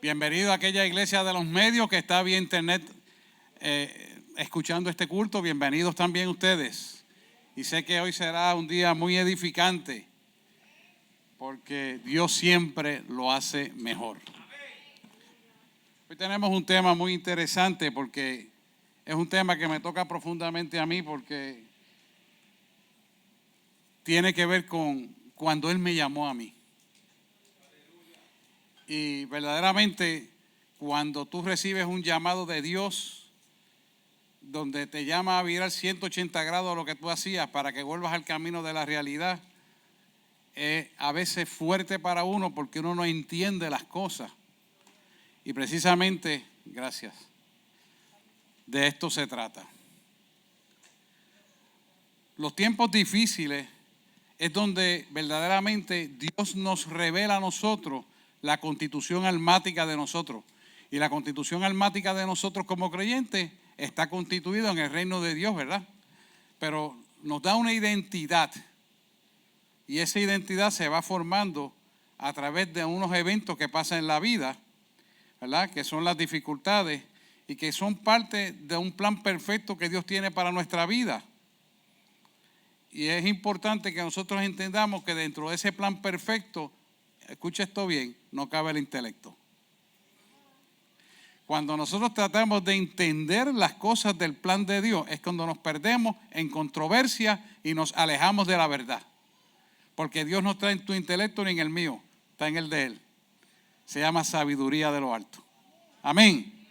Bienvenido a aquella iglesia de los medios que está vía internet escuchando este culto. Bienvenidos también ustedes. Y sé que hoy será un día muy edificante porque Dios siempre lo hace mejor. Hoy tenemos un tema muy interesante porque es un tema que me toca profundamente a mí porque tiene que ver con cuando Él me llamó a mí. Y verdaderamente cuando tú recibes un llamado de Dios donde te llama a virar 180 grados a lo que tú hacías para que vuelvas al camino de la realidad, es a veces fuerte para uno porque uno no entiende las cosas. Y precisamente, gracias, de esto se trata. Los tiempos difíciles es donde verdaderamente Dios nos revela a nosotros la constitución almática de nosotros. Y la constitución almática de nosotros como creyentes está constituida en el reino de Dios, ¿verdad? Pero nos da una identidad. Y esa identidad se va formando a través de unos eventos que pasan en la vida, ¿verdad? Que son las dificultades y que son parte de un plan perfecto que Dios tiene para nuestra vida. Y es importante que nosotros entendamos que dentro de ese plan perfecto, escucha esto bien, no cabe el intelecto. Cuando nosotros tratamos de entender las cosas del plan de Dios, es cuando nos perdemos en controversia y nos alejamos de la verdad. Porque Dios no está en tu intelecto ni en el mío, está en el de Él. Se llama sabiduría de lo alto. Amén.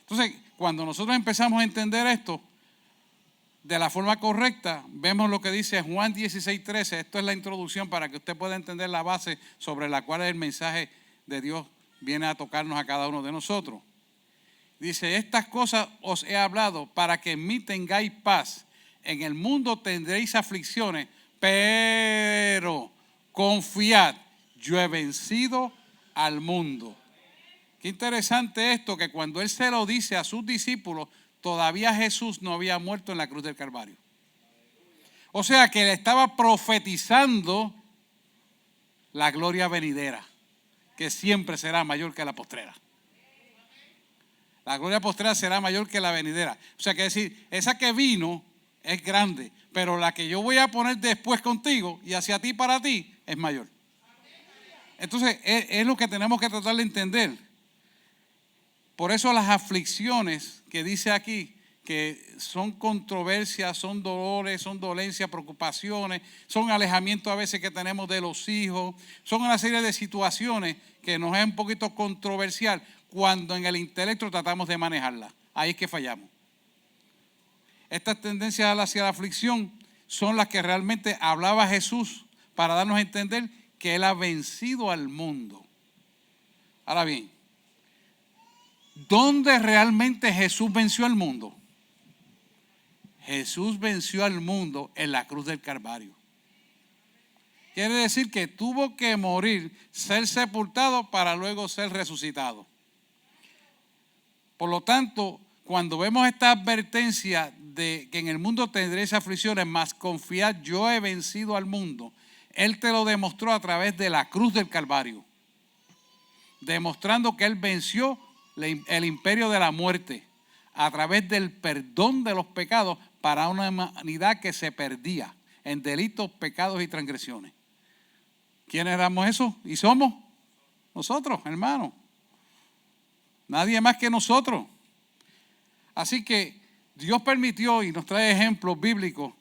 Entonces, cuando nosotros empezamos a entender esto de la forma correcta, vemos lo que dice Juan 16:13. Esto es la introducción para que usted pueda entender la base sobre la cual el mensaje de Dios viene a tocarnos a cada uno de nosotros. Dice, estas cosas os he hablado para que en mí tengáis paz. En el mundo tendréis aflicciones, pero confiad, yo he vencido al mundo. Qué interesante esto, que cuando Él se lo dice a sus discípulos, todavía Jesús no había muerto en la cruz del Calvario. O sea que Él estaba profetizando la gloria venidera, que siempre será mayor que la postrera. La gloria postrera será mayor que la venidera. O sea que decir, esa que vino es grande, pero la que yo voy a poner después contigo y hacia ti para ti es mayor. Entonces es lo que tenemos que tratar de entender. Por eso las aflicciones que dice aquí, que son controversias, son dolores, son dolencias, preocupaciones, son alejamientos a veces que tenemos de los hijos, son una serie de situaciones que nos es un poquito controversial cuando en el intelecto tratamos de manejarla. Ahí es que fallamos. Estas tendencias hacia la aflicción son las que realmente hablaba Jesús para darnos a entender que Él ha vencido al mundo. Ahora bien, ¿dónde realmente Jesús venció al mundo? Jesús venció al mundo en la cruz del Calvario. Quiere decir que tuvo que morir, ser sepultado para luego ser resucitado. Por lo tanto, cuando vemos esta advertencia de que en el mundo tendréis aflicciones, mas confiad, yo he vencido al mundo, Él te lo demostró a través de la cruz del Calvario, demostrando que Él venció el imperio de la muerte a través del perdón de los pecados para una humanidad que se perdía en delitos, pecados y transgresiones. ¿Quiénes éramos eso? Y somos nosotros, hermanos. Nadie más que nosotros. Así que Dios permitió y nos trae ejemplos bíblicos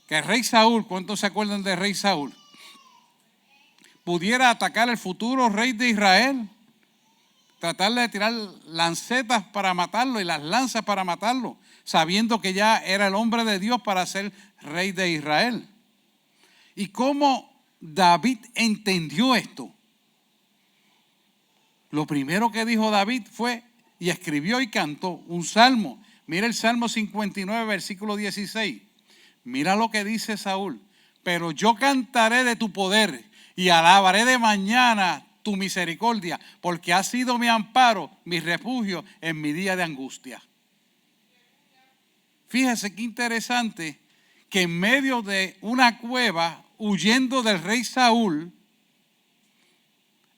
que el rey Saúl, ¿cuántos se acuerdan del rey Saúl? Pudiera atacar el futuro rey de Israel, tratarle de tirar lancetas para matarlo y las lanzas para matarlo, sabiendo que ya era el hombre de Dios para ser rey de Israel. ¿Y cómo David entendió esto? Lo primero que dijo David fue, y escribió y cantó un salmo. Mira el Salmo 59, versículo 16. Mira lo que dice Saúl. Pero yo cantaré de tu poder y alabaré de mañana tu misericordia, porque has sido mi amparo, mi refugio en mi día de angustia. Fíjese qué interesante que en medio de una cueva, huyendo del rey Saúl,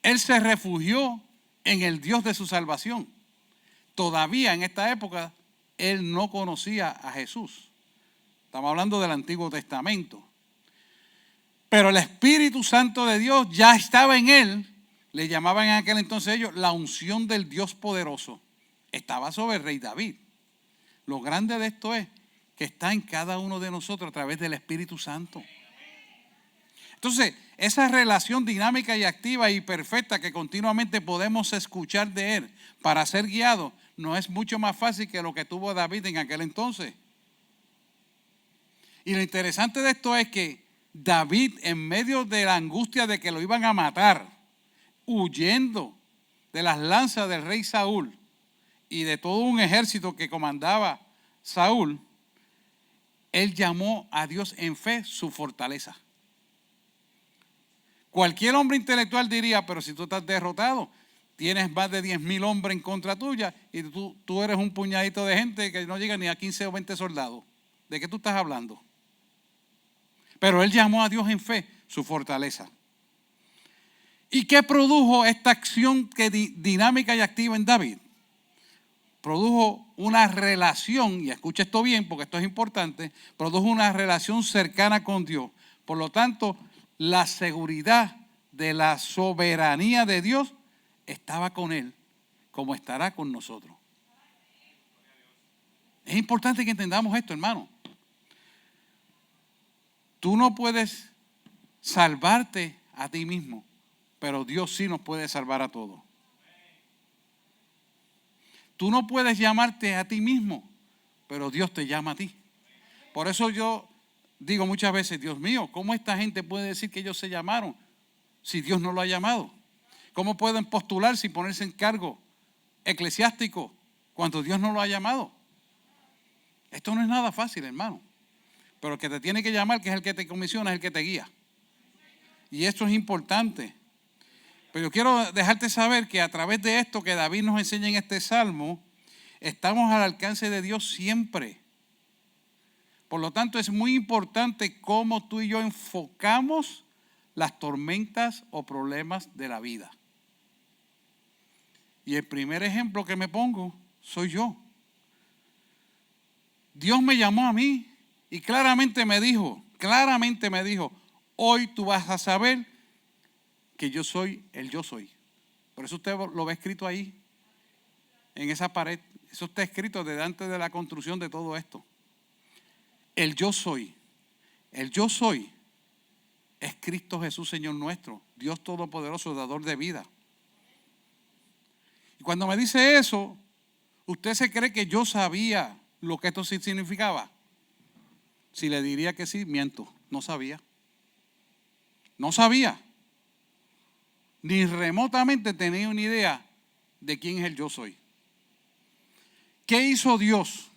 él se refugió en el Dios de su salvación. Todavía en esta época él no conocía a Jesús. Estamos hablando del Antiguo Testamento. Pero el Espíritu Santo de Dios ya estaba en él. Le llamaban en aquel entonces ellos la unción del Dios poderoso. Estaba sobre el rey David. Lo grande de esto es que está en cada uno de nosotros a través del Espíritu Santo. Entonces, esa relación dinámica y activa y perfecta que continuamente podemos escuchar de Él para ser guiados, no es mucho más fácil que lo que tuvo David en aquel entonces. Y lo interesante de esto es que David, en medio de la angustia de que lo iban a matar, huyendo de las lanzas del rey Saúl y de todo un ejército que comandaba Saúl, él llamó a Dios en fe su fortaleza. Cualquier hombre intelectual diría, pero si tú estás derrotado, tienes más de 10,000 hombres en contra tuya y tú eres un puñadito de gente que no llega ni a 15 o 20 soldados. ¿De qué tú estás hablando? Pero él llamó a Dios en fe su fortaleza. ¿Y qué produjo esta acción dinámica y activa en David? Produjo una relación, y escucha esto bien porque esto es importante, produjo una relación cercana con Dios. Por lo tanto, la seguridad de la soberanía de Dios estaba con él, como estará con nosotros. Es importante que entendamos esto, hermano. Tú no puedes salvarte a ti mismo, pero Dios sí nos puede salvar a todos. Tú no puedes llamarte a ti mismo, pero Dios te llama a ti. Por eso yo digo muchas veces, Dios mío, ¿cómo esta gente puede decir que ellos se llamaron si Dios no lo ha llamado? ¿Cómo pueden postularse y ponerse en cargo eclesiástico cuando Dios no lo ha llamado? Esto no es nada fácil, hermano. Pero el que te tiene que llamar, que es el que te comisiona, es el que te guía. Y esto es importante. Pero yo quiero dejarte saber que a través de esto que David nos enseña en este salmo, estamos al alcance de Dios siempre. Por lo tanto, es muy importante cómo tú y yo enfocamos las tormentas o problemas de la vida. Y el primer ejemplo que me pongo soy yo. Dios me llamó a mí y claramente me dijo, hoy tú vas a saber que yo soy el yo soy. Por eso usted lo ve escrito ahí, en esa pared. Eso está escrito desde antes de la construcción de todo esto. El yo soy. El yo soy es Cristo Jesús, Señor nuestro, Dios Todopoderoso, dador de vida. Y cuando me dice eso, ¿usted se cree que yo sabía lo que esto significaba? Si le diría que sí, miento, no sabía. No sabía. Ni remotamente tenía una idea de quién es el yo soy. ¿Qué hizo Dios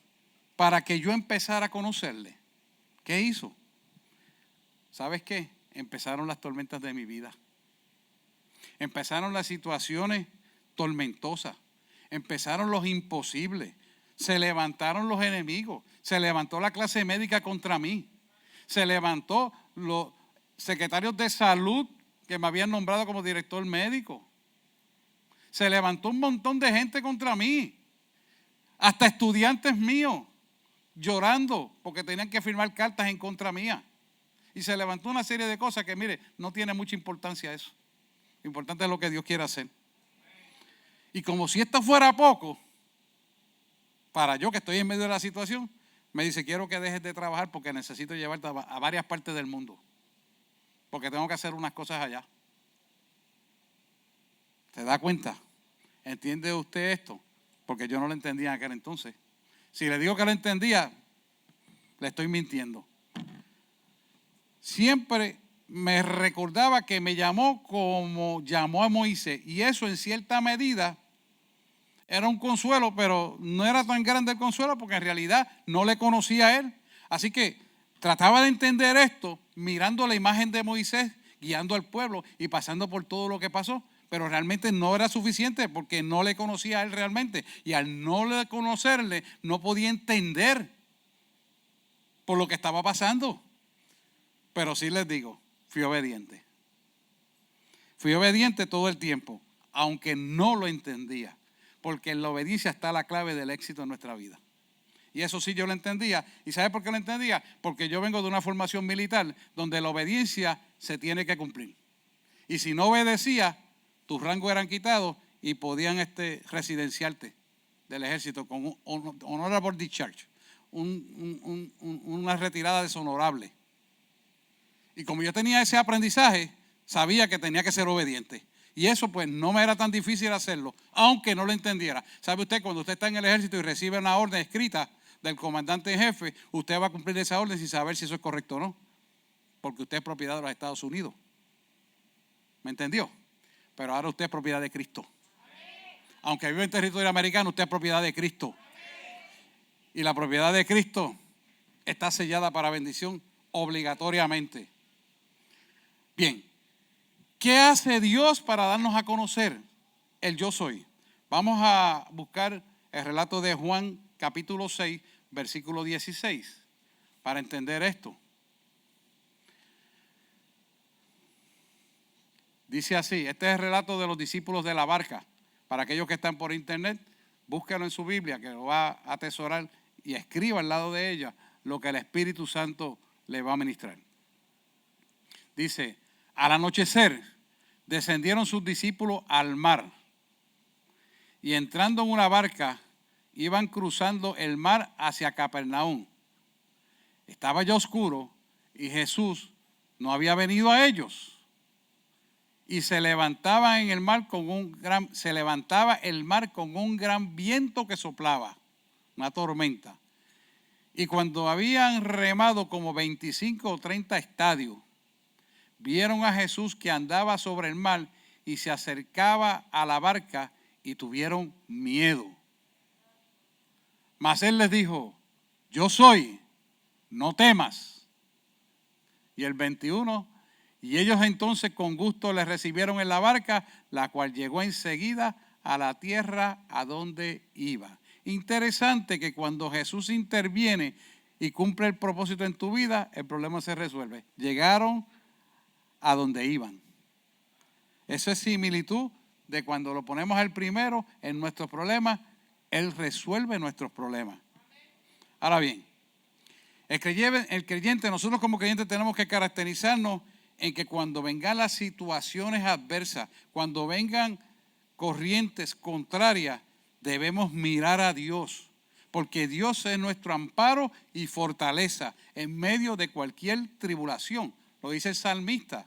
para que yo empezara a conocerle? ¿Qué hizo? ¿Sabes qué? Empezaron las tormentas de mi vida. Empezaron las situaciones tormentosas. Empezaron los imposibles. Se levantaron los enemigos. Se levantó la clase médica contra mí. Se levantó los secretarios de salud que me habían nombrado como director médico. Se levantó un montón de gente contra mí. Hasta estudiantes míos llorando porque tenían que firmar cartas en contra mía. Y se levantó una serie de cosas que, mire, no tiene mucha importancia eso. Lo importante es lo que Dios quiere hacer. Y como si esto fuera poco, para yo que estoy en medio de la situación, me dice, quiero que dejes de trabajar porque necesito llevarte a varias partes del mundo. Porque tengo que hacer unas cosas allá. ¿Se da cuenta? ¿Entiende usted esto? Porque yo no lo entendía en aquel entonces. Si le digo que lo entendía, le estoy mintiendo. Siempre me recordaba que me llamó como llamó a Moisés. Y eso en cierta medida era un consuelo, pero no era tan grande el consuelo porque en realidad no le conocía a él. Así que trataba de entender esto mirando la imagen de Moisés, guiando al pueblo y pasando por todo lo que pasó. Pero realmente no era suficiente porque no le conocía a él realmente. Y al no conocerle, no podía entender por lo que estaba pasando. Pero sí les digo, fui obediente. Fui obediente todo el tiempo. aunque no lo entendía, porque en la obediencia está la clave del éxito en nuestra vida. Y eso sí yo lo entendía. ¿Y sabe por qué lo entendía? Porque yo vengo de una formación militar donde la obediencia se tiene que cumplir. Y si no obedecía, tus rangos eran quitados y podían residenciarte del ejército con un honorable discharge, una retirada deshonorable. Y como yo tenía ese aprendizaje, sabía que tenía que ser obediente. Y eso pues no me era tan difícil hacerlo, aunque no lo entendiera. ¿Sabe usted? Cuando usted está en el ejército y recibe una orden escrita del comandante en jefe, usted va a cumplir esa orden sin saber si eso es correcto o no. Porque usted es propiedad de los Estados Unidos. ¿Me entendió? Pero ahora usted es propiedad de Cristo. Aunque vive en territorio americano, usted es propiedad de Cristo. Y la propiedad de Cristo está sellada para bendición obligatoriamente. Bien, ¿qué hace Dios para darnos a conocer el yo soy? Vamos a buscar el relato de Juan capítulo 6, versículo 16, para entender esto. Dice así, este es el relato de los discípulos de la barca. Para aquellos que están por internet, búsquelo en su Biblia, que lo va a atesorar, y escriba al lado de ella lo que el Espíritu Santo le va a ministrar. Dice, al anochecer descendieron sus discípulos al mar y entrando en una barca iban cruzando el mar hacia Capernaum. Estaba ya oscuro y Jesús no había venido a ellos. Y se levantaba el mar con un gran viento que soplaba, una tormenta. Y cuando habían remado como 25 o 30 estadios, vieron a Jesús que andaba sobre el mar y se acercaba a la barca y tuvieron miedo. Mas él les dijo, yo soy, no temas. Y el 21, y ellos entonces con gusto le recibieron en la barca, la cual llegó enseguida a la tierra a donde iba. Interesante que cuando Jesús interviene y cumple el propósito en tu vida, el problema se resuelve. Llegaron a donde iban. Eso es similitud de cuando lo ponemos al primero en nuestros problemas, Él resuelve nuestros problemas. Ahora bien, el creyente, nosotros como creyentes tenemos que caracterizarnos en que cuando vengan las situaciones adversas, cuando vengan corrientes contrarias, debemos mirar a Dios, porque Dios es nuestro amparo y fortaleza en medio de cualquier tribulación. Lo dice el salmista.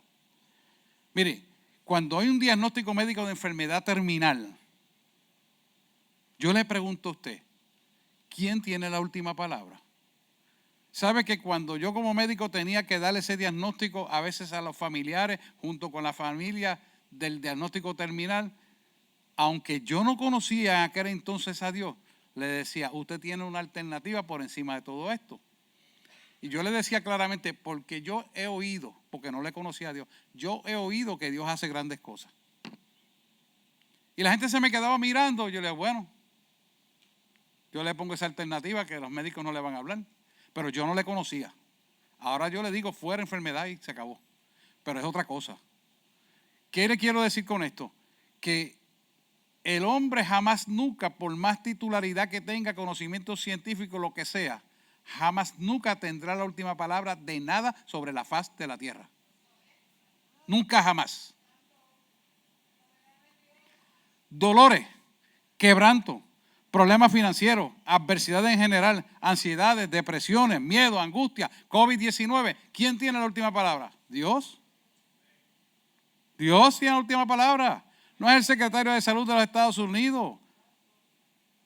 Mire, cuando hay un diagnóstico médico de enfermedad terminal, yo le pregunto a usted, ¿quién tiene la última palabra? ¿Sabe que cuando yo como médico tenía que darle ese diagnóstico a veces a los familiares, junto con la familia del diagnóstico terminal, aunque yo no conocía en aquel entonces a Dios, le decía, usted tiene una alternativa por encima de todo esto? Y yo le decía claramente, porque yo he oído, porque no le conocía a Dios, yo he oído que Dios hace grandes cosas. Y la gente se me quedaba mirando, yo le digo, bueno, yo le pongo esa alternativa que los médicos no le van a hablar, pero yo no le conocía. Ahora yo le digo, fuera enfermedad y se acabó. Pero es otra cosa. ¿Qué le quiero decir con esto? Que el hombre jamás nunca, por más titularidad que tenga, conocimiento científico, lo que sea, jamás nunca tendrá la última palabra de nada sobre la faz de la tierra. Nunca jamás. Dolores, quebranto, problemas financieros, adversidades en general, ansiedades, depresiones, miedo, angustia, COVID-19. ¿Quién tiene la última palabra? Dios. Dios tiene la última palabra. No es el secretario de Salud de los Estados Unidos.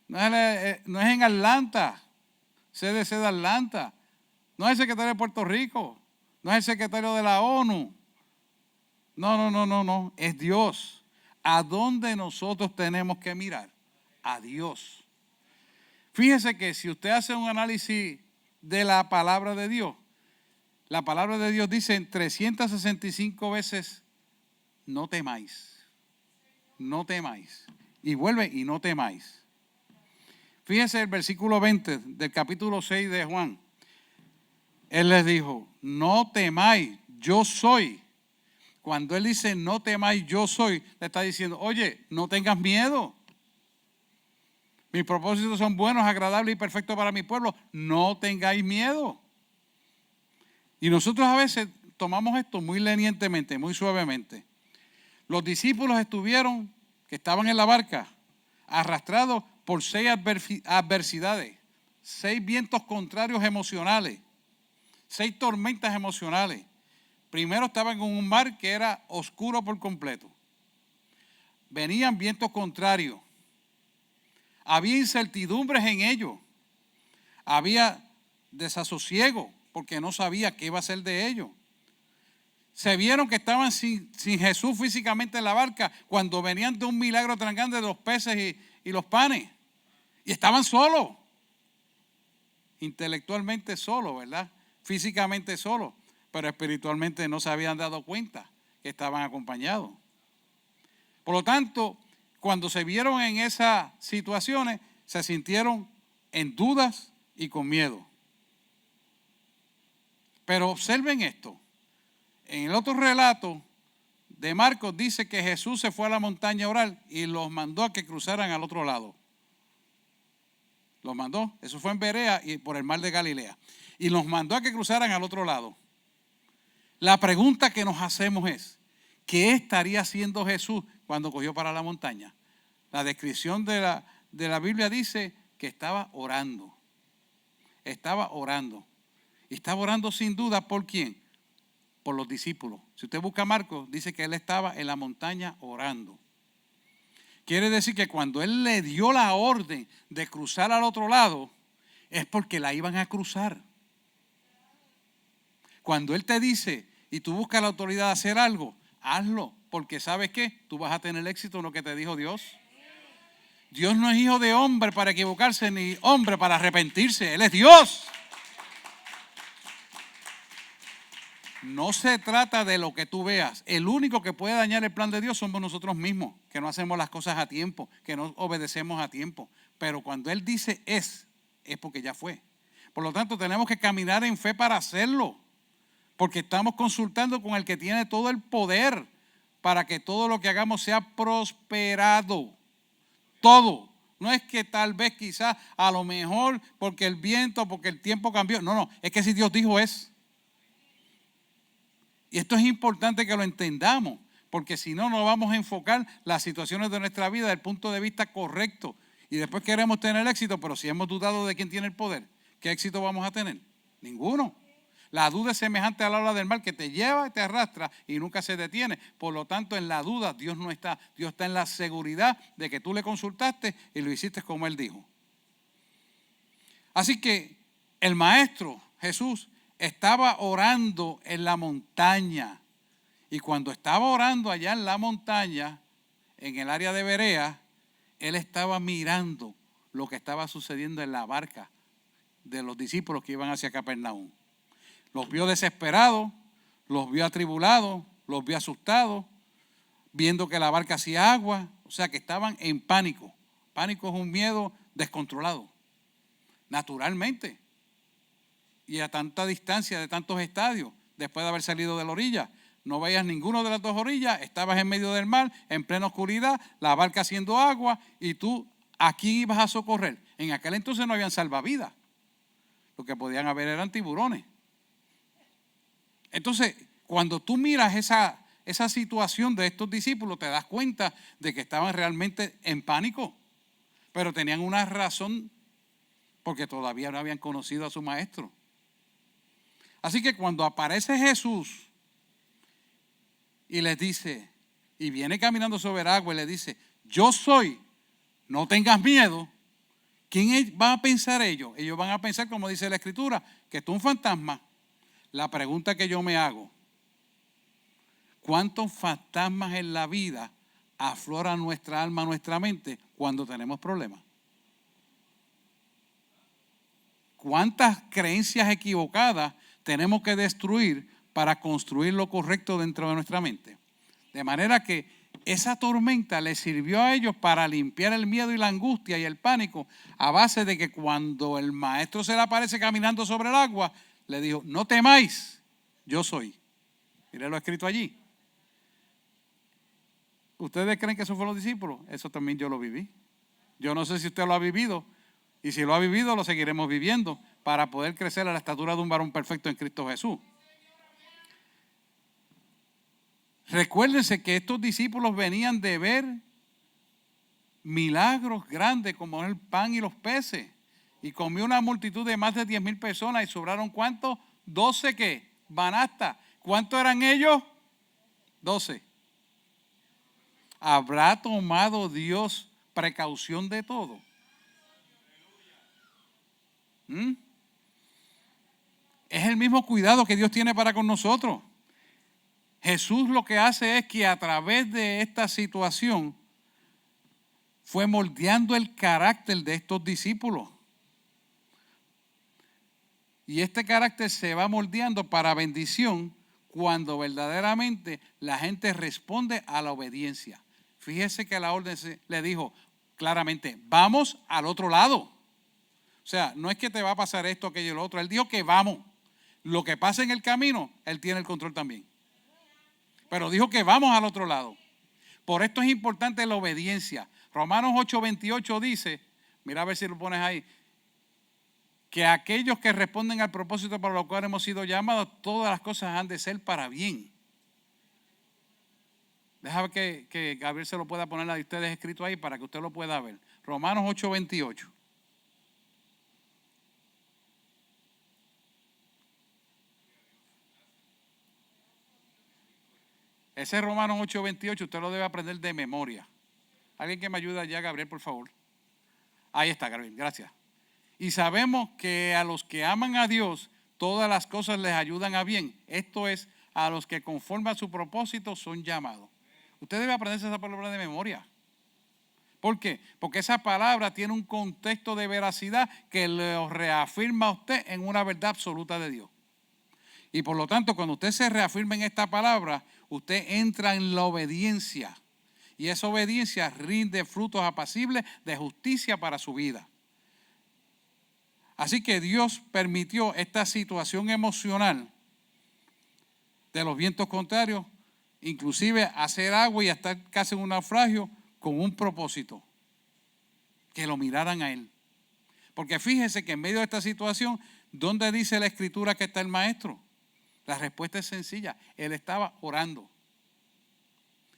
No es en Atlanta, CDC de Atlanta. No es el secretario de Puerto Rico. No es el secretario de la ONU. No. Es Dios. ¿A dónde nosotros tenemos que mirar? A Dios. Fíjese que si usted hace un análisis de la palabra de Dios, la palabra de Dios dice en 365 veces, no temáis. No temáis. Y vuelve y no temáis. Fíjese el versículo 20 del capítulo 6 de Juan. Él les dijo, no temáis, yo soy. Cuando Él dice, no temáis, yo soy, le está diciendo, oye, no tengas miedo. Mis propósitos son buenos, agradables y perfectos para mi pueblo. No tengáis miedo. Y nosotros a veces tomamos esto muy lenientemente, muy suavemente. Los discípulos estuvieron, que estaban en la barca, arrastrados por 6 adversidades, 6 vientos contrarios emocionales, 6 tormentas emocionales. Primero estaban en un mar que era oscuro por completo. Venían vientos contrarios. Había incertidumbres en ellos. Había desasosiego porque no sabía qué iba a ser de ellos. Se vieron que estaban sin Jesús físicamente en la barca cuando venían de un milagro tan grande de los peces y los panes. Y estaban solos. Intelectualmente solos, ¿verdad? Físicamente solos. Pero espiritualmente no se habían dado cuenta que estaban acompañados. Por lo tanto, cuando se vieron en esas situaciones, se sintieron en dudas y con miedo. Pero observen esto. En el otro relato de Marcos dice que Jesús se fue a la montaña a orar y los mandó a que cruzaran al otro lado. Los mandó, eso fue en Berea y por el mar de Galilea. Y los mandó a que cruzaran al otro lado. La pregunta que nos hacemos es, ¿qué estaría haciendo Jesús cuando cogió para la montaña? La descripción de la Biblia dice que estaba orando. Estaba orando. Y estaba orando sin duda, ¿por quién? Por los discípulos. Si usted busca a Marcos, dice que él estaba en la montaña orando. Quiere decir que cuando él le dio la orden de cruzar al otro lado, es porque la iban a cruzar. Cuando él te dice y tú buscas la autoridad de hacer algo, hazlo, porque ¿sabes qué? Tú vas a tener éxito en lo que te dijo Dios. Dios no es hijo de hombre para equivocarse, ni hombre para arrepentirse. Él es Dios. No se trata de lo que tú veas. El único que puede dañar el plan de Dios somos nosotros mismos, que no hacemos las cosas a tiempo, que no obedecemos a tiempo. Pero cuando Él dice es porque ya fue. Por lo tanto, tenemos que caminar en fe para hacerlo, porque estamos consultando con el que tiene todo el poder para que todo lo que hagamos sea prosperado. Todo. No es que tal vez quizás a lo mejor porque el viento, porque el tiempo cambió. No, es que si Dios dijo es. Y esto es importante que lo entendamos, porque si no, no vamos a enfocar las situaciones de nuestra vida desde el punto de vista correcto. Y después queremos tener éxito, pero si hemos dudado de quién tiene el poder, ¿qué éxito vamos a tener? Ninguno. La duda es semejante a la ola del mar que te lleva y te arrastra y nunca se detiene. Por lo tanto, en la duda Dios no está. Dios está en la seguridad de que tú le consultaste y lo hiciste como Él dijo. Así que el Maestro Jesús estaba orando en la montaña. Y cuando estaba orando allá en la montaña, en el área de Berea, Él estaba mirando lo que estaba sucediendo en la barca de los discípulos que iban hacia Capernaum. Los vio desesperados, los vio atribulados, los vio asustados, viendo que la barca hacía agua, o sea que estaban en pánico. Pánico es un miedo descontrolado, naturalmente. Y a tanta distancia de tantos estadios, después de haber salido de la orilla, no veías ninguno de las dos orillas, estabas en medio del mar, en plena oscuridad, la barca haciendo agua y tú aquí ibas a socorrer. En aquel entonces no habían salvavidas, lo que podían haber eran tiburones. Entonces, cuando tú miras esa situación de estos discípulos, te das cuenta de que estaban realmente en pánico, pero tenían una razón porque todavía no habían conocido a su maestro. Así que cuando aparece Jesús y les dice, y viene caminando sobre el agua y le dice, yo soy, no tengas miedo, ¿quién va a pensar ellos? Ellos van a pensar, como dice la Escritura, que esto es un fantasma. La pregunta que yo me hago, ¿cuántos fantasmas en la vida afloran nuestra alma, nuestra mente cuando tenemos problemas? ¿Cuántas creencias equivocadas tenemos que destruir para construir lo correcto dentro de nuestra mente? De manera que esa tormenta les sirvió a ellos para limpiar el miedo y la angustia y el pánico a base de que cuando el maestro se le aparece caminando sobre el agua, le dijo, no temáis, yo soy. Mire lo escrito allí. ¿Ustedes creen que eso fue los discípulos? Eso también yo lo viví. Yo no sé si usted lo ha vivido, y si lo ha vivido, lo seguiremos viviendo para poder crecer a la estatura de un varón perfecto en Cristo Jesús. Recuérdense que estos discípulos venían de ver milagros grandes como el pan y los peces. Y comió una multitud de más de 10,000 personas y sobraron ¿cuántos? 12 ¿qué? Banastas. ¿Cuántos eran ellos? 12. ¿Habrá tomado Dios precaución de todo? Es el mismo cuidado que Dios tiene para con nosotros. Jesús lo que hace es que a través de esta situación fue moldeando el carácter de estos discípulos. Y este carácter se va moldeando para bendición cuando verdaderamente la gente responde a la obediencia. Fíjese que la orden le dijo claramente, vamos al otro lado. O sea, no es que te va a pasar esto, aquello y lo otro. Él dijo que vamos. Lo que pasa en el camino, Él tiene el control también. Pero dijo que vamos al otro lado. Por esto es importante la obediencia. Romanos 8:28 dice, mira a ver si lo pones ahí, que aquellos que responden al propósito para lo cual hemos sido llamados, todas las cosas han de ser para bien. Déjame que Gabriel se lo pueda poner a ustedes escrito ahí para que usted lo pueda ver. Romanos 8:28. Ese Romanos 8:28 usted lo debe aprender de memoria. Alguien que me ayude allá, Gabriel, por favor. Ahí está, Gabriel, gracias. Y sabemos que a los que aman a Dios, todas las cosas les ayudan a bien. Esto es, a los que conforme a su propósito son llamados. Usted debe aprenderse esa palabra de memoria. ¿Por qué? Porque esa palabra tiene un contexto de veracidad que le reafirma a usted en una verdad absoluta de Dios. Y por lo tanto, cuando usted se reafirma en esta palabra, usted entra en la obediencia. Y esa obediencia rinde frutos apacibles de justicia para su vida. Así que Dios permitió esta situación emocional de los vientos contrarios, inclusive hacer agua y estar casi en un naufragio con un propósito, que lo miraran a Él. Porque fíjese que en medio de esta situación, ¿dónde dice la Escritura que está el maestro? La respuesta es sencilla, Él estaba orando.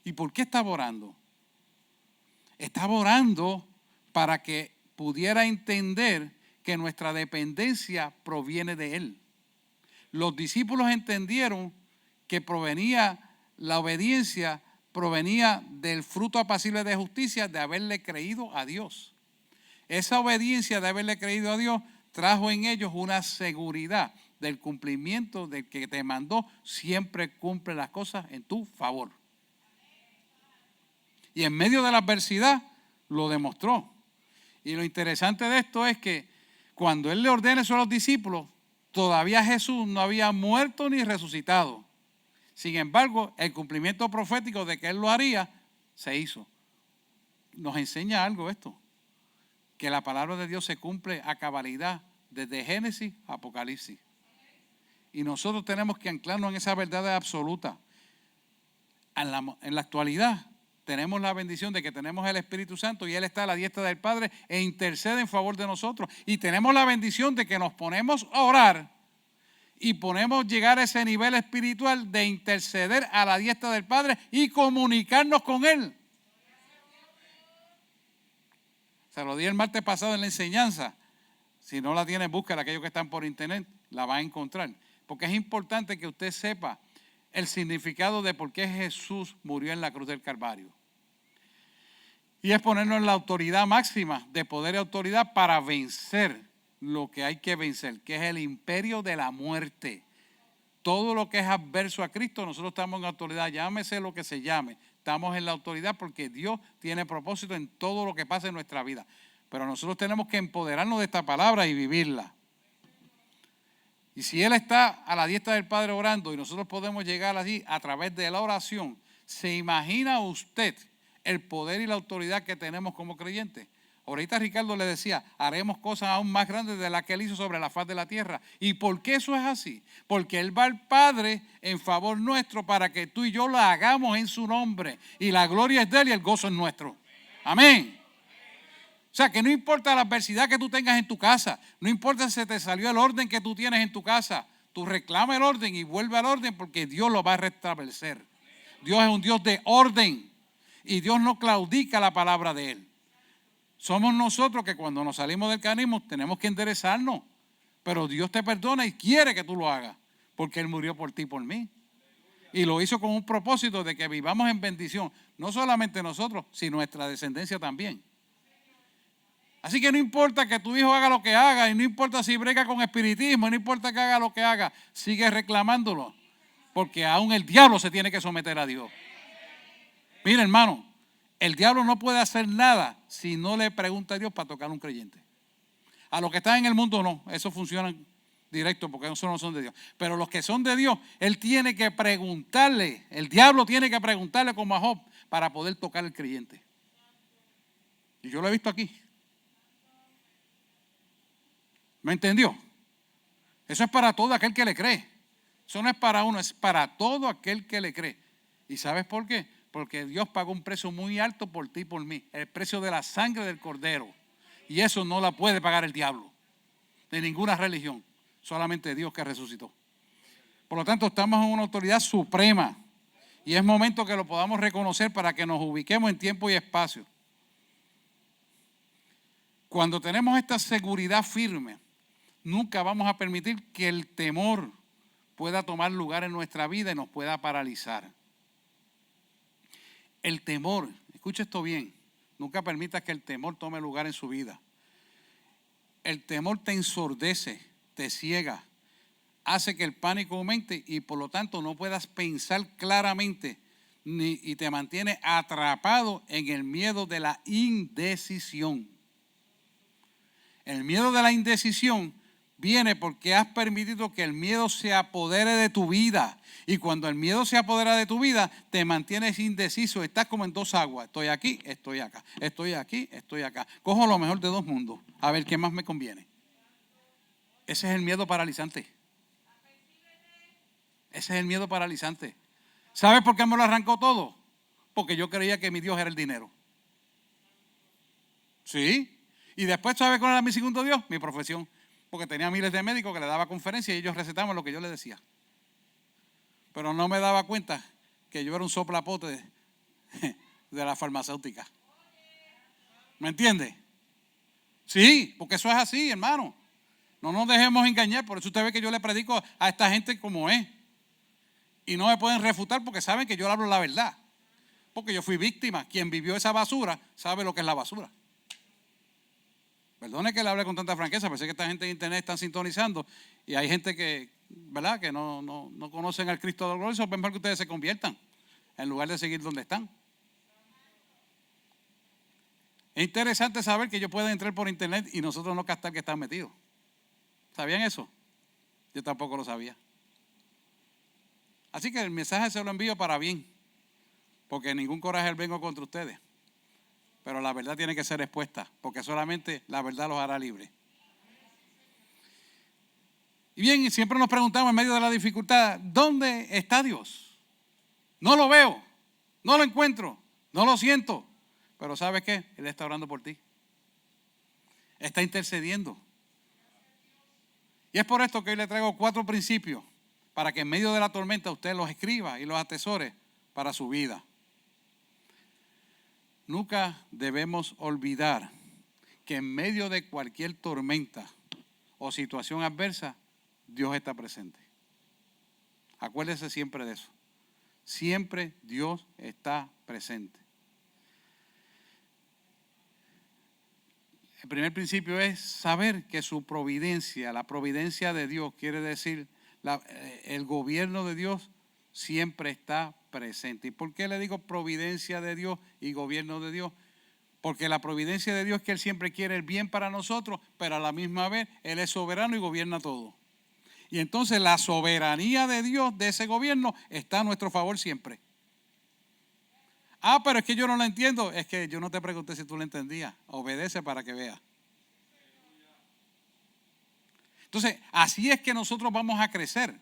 ¿Y por qué estaba orando? Estaba orando para que pudiera entender que nuestra dependencia proviene de Él. Los discípulos entendieron que la obediencia provenía del fruto apacible de justicia de haberle creído a Dios. Esa obediencia de haberle creído a Dios trajo en ellos una seguridad del cumplimiento del que te mandó, siempre cumple las cosas en tu favor. Y en medio de la adversidad lo demostró. Y lo interesante de esto es que cuando Él le ordena eso a los discípulos, todavía Jesús no había muerto ni resucitado. Sin embargo, el cumplimiento profético de que Él lo haría, se hizo. Nos enseña algo esto, que la palabra de Dios se cumple a cabalidad desde Génesis a Apocalipsis. Y nosotros tenemos que anclarnos en esa verdad absoluta. En la actualidad tenemos la bendición de que tenemos el Espíritu Santo y Él está a la diestra del Padre e intercede en favor de nosotros. Y tenemos la bendición de que nos ponemos a orar y podemos llegar a ese nivel espiritual de interceder a la diestra del Padre y comunicarnos con Él. Se lo di el martes pasado en la enseñanza. Si no la tienen, búsquela, aquellos que están por internet, la van a encontrar. Porque es importante que usted sepa el significado de por qué Jesús murió en la cruz del Calvario. Y es ponernos en la autoridad máxima de poder y autoridad para vencer lo que hay que vencer, que es el imperio de la muerte. Todo lo que es adverso a Cristo, nosotros estamos en autoridad, llámese lo que se llame. Estamos en la autoridad porque Dios tiene propósito en todo lo que pasa en nuestra vida. Pero nosotros tenemos que empoderarnos de esta palabra y vivirla. Y si Él está a la diestra del Padre orando y nosotros podemos llegar allí a través de la oración, ¿se imagina usted el poder y la autoridad que tenemos como creyentes? Ahorita Ricardo le decía, haremos cosas aún más grandes de las que Él hizo sobre la faz de la tierra. ¿Y por qué eso es así? Porque Él va al Padre en favor nuestro para que tú y yo la hagamos en su nombre. Y la gloria es de Él y el gozo es nuestro. Amén. O sea, que no importa la adversidad que tú tengas en tu casa, no importa si se te salió el orden que tú tienes en tu casa, tú reclama el orden y vuelve al orden porque Dios lo va a restablecer. Dios es un Dios de orden y Dios no claudica la palabra de Él. Somos nosotros que cuando nos salimos del camino tenemos que enderezarnos. Pero Dios te perdona y quiere que tú lo hagas. Porque Él murió por ti y por mí. Y lo hizo con un propósito de que vivamos en bendición. No solamente nosotros, sino nuestra descendencia también. Así que no importa que tu hijo haga lo que haga. Y no importa si brega con espiritismo. No importa que haga lo que haga. Sigue reclamándolo. Porque aún el diablo se tiene que someter a Dios. Mira, hermano. El diablo no puede hacer nada si no le pregunta a Dios para tocar a un creyente. A los que están en el mundo no, eso funciona directo porque esos no son de Dios. Pero los que son de Dios, él tiene que preguntarle, el diablo tiene que preguntarle como a Job para poder tocar al creyente. Y yo lo he visto aquí. ¿Me entendió? Eso es para todo aquel que le cree. Eso no es para uno, es para todo aquel que le cree. ¿Y sabes por qué? Porque Dios pagó un precio muy alto por ti y por mí. El precio de la sangre del cordero. Y eso no la puede pagar el diablo. De ninguna religión. Solamente Dios que resucitó. Por lo tanto, estamos en una autoridad suprema. Y es momento que lo podamos reconocer para que nos ubiquemos en tiempo y espacio. Cuando tenemos esta seguridad firme, nunca vamos a permitir que el temor pueda tomar lugar en nuestra vida y nos pueda paralizar. El temor, escucha esto bien, nunca permitas que el temor tome lugar en su vida. El temor te ensordece, te ciega, hace que el pánico aumente y por lo tanto no puedas pensar claramente y te mantiene atrapado en el miedo de la indecisión. El miedo de la indecisión viene porque has permitido que el miedo se apodere de tu vida. Y cuando el miedo se apodera de tu vida, te mantienes indeciso. Estás como en dos aguas. Estoy aquí, estoy acá. Estoy aquí, estoy acá. Cojo lo mejor de dos mundos. A ver qué más me conviene. Ese es el miedo paralizante. Ese es el miedo paralizante. ¿Sabes por qué me lo arrancó todo? Porque yo creía que mi Dios era el dinero. ¿Sí? Y después, ¿sabes cuál era mi segundo Dios? Mi profesión. Porque tenía miles de médicos que le daba conferencias y ellos recetaban lo que yo les decía. Pero no me daba cuenta que yo era un soplapote de la farmacéutica. ¿Me entiende? Sí, porque eso es así, hermano. No nos dejemos engañar. Por eso usted ve que yo le predico a esta gente como es. Y no me pueden refutar porque saben que yo le hablo la verdad. Porque yo fui víctima. Quien vivió esa basura sabe lo que es la basura. Perdone que le hable con tanta franqueza, pero sé que esta gente en internet está sintonizando y hay gente que, ¿verdad?, que no conocen al Cristo de la gloria. Es mejor que ustedes se conviertan en lugar de seguir donde están. Es interesante saber que ellos pueden entrar por internet y nosotros no captar que están metidos. ¿Sabían eso? Yo tampoco lo sabía. Así que el mensaje se lo envío para bien, porque ningún coraje vengo contra ustedes. Pero la verdad tiene que ser expuesta, porque solamente la verdad los hará libres. Y bien, siempre nos preguntamos en medio de la dificultad, ¿dónde está Dios? No lo veo, no lo encuentro, no lo siento. Pero ¿sabes qué? Él está orando por ti. Está intercediendo. Y es por esto que hoy le traigo 4 principios para que en medio de la tormenta usted los escriba y los atesore para su vida. Nunca debemos olvidar que en medio de cualquier tormenta o situación adversa, Dios está presente. Acuérdese siempre de eso. Siempre Dios está presente. El primer principio es saber que su providencia, la providencia de Dios, quiere decir el gobierno de Dios siempre está presente. ¿Y por qué le digo providencia de Dios y gobierno de Dios? Porque la providencia de Dios es que Él siempre quiere el bien para nosotros, pero a la misma vez Él es soberano y gobierna todo. Y entonces la soberanía de Dios, de ese gobierno, está a nuestro favor siempre. Pero es que yo no lo entiendo. Es que yo no te pregunté si tú lo entendías. Obedece para que veas. Entonces, así es que nosotros vamos a crecer.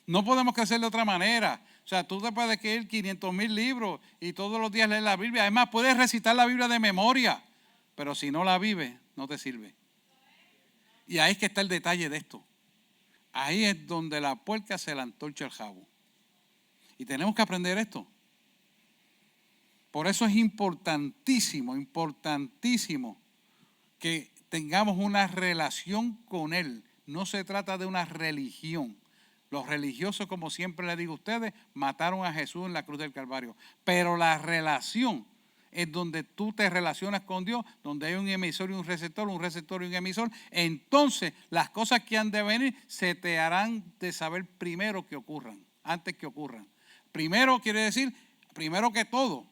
No podemos crecer de otra manera. O sea, tú te puedes escribir 500,000 libros y todos los días leer la Biblia. Además, puedes recitar la Biblia de memoria. Pero si no la vives, no te sirve. Y ahí es que está el detalle de esto. Ahí es donde la puerca se la antorcha el jabo. Y tenemos que aprender esto. Por eso es importantísimo, importantísimo que tengamos una relación con Él. No se trata de una religión. Los religiosos, como siempre le digo a ustedes, mataron a Jesús en la cruz del Calvario. Pero la relación es donde tú te relacionas con Dios, donde hay un emisor y un receptor y un emisor. Entonces, las cosas que han de venir se te harán de saber primero que ocurran, antes que ocurran. Primero quiere decir, primero que todo,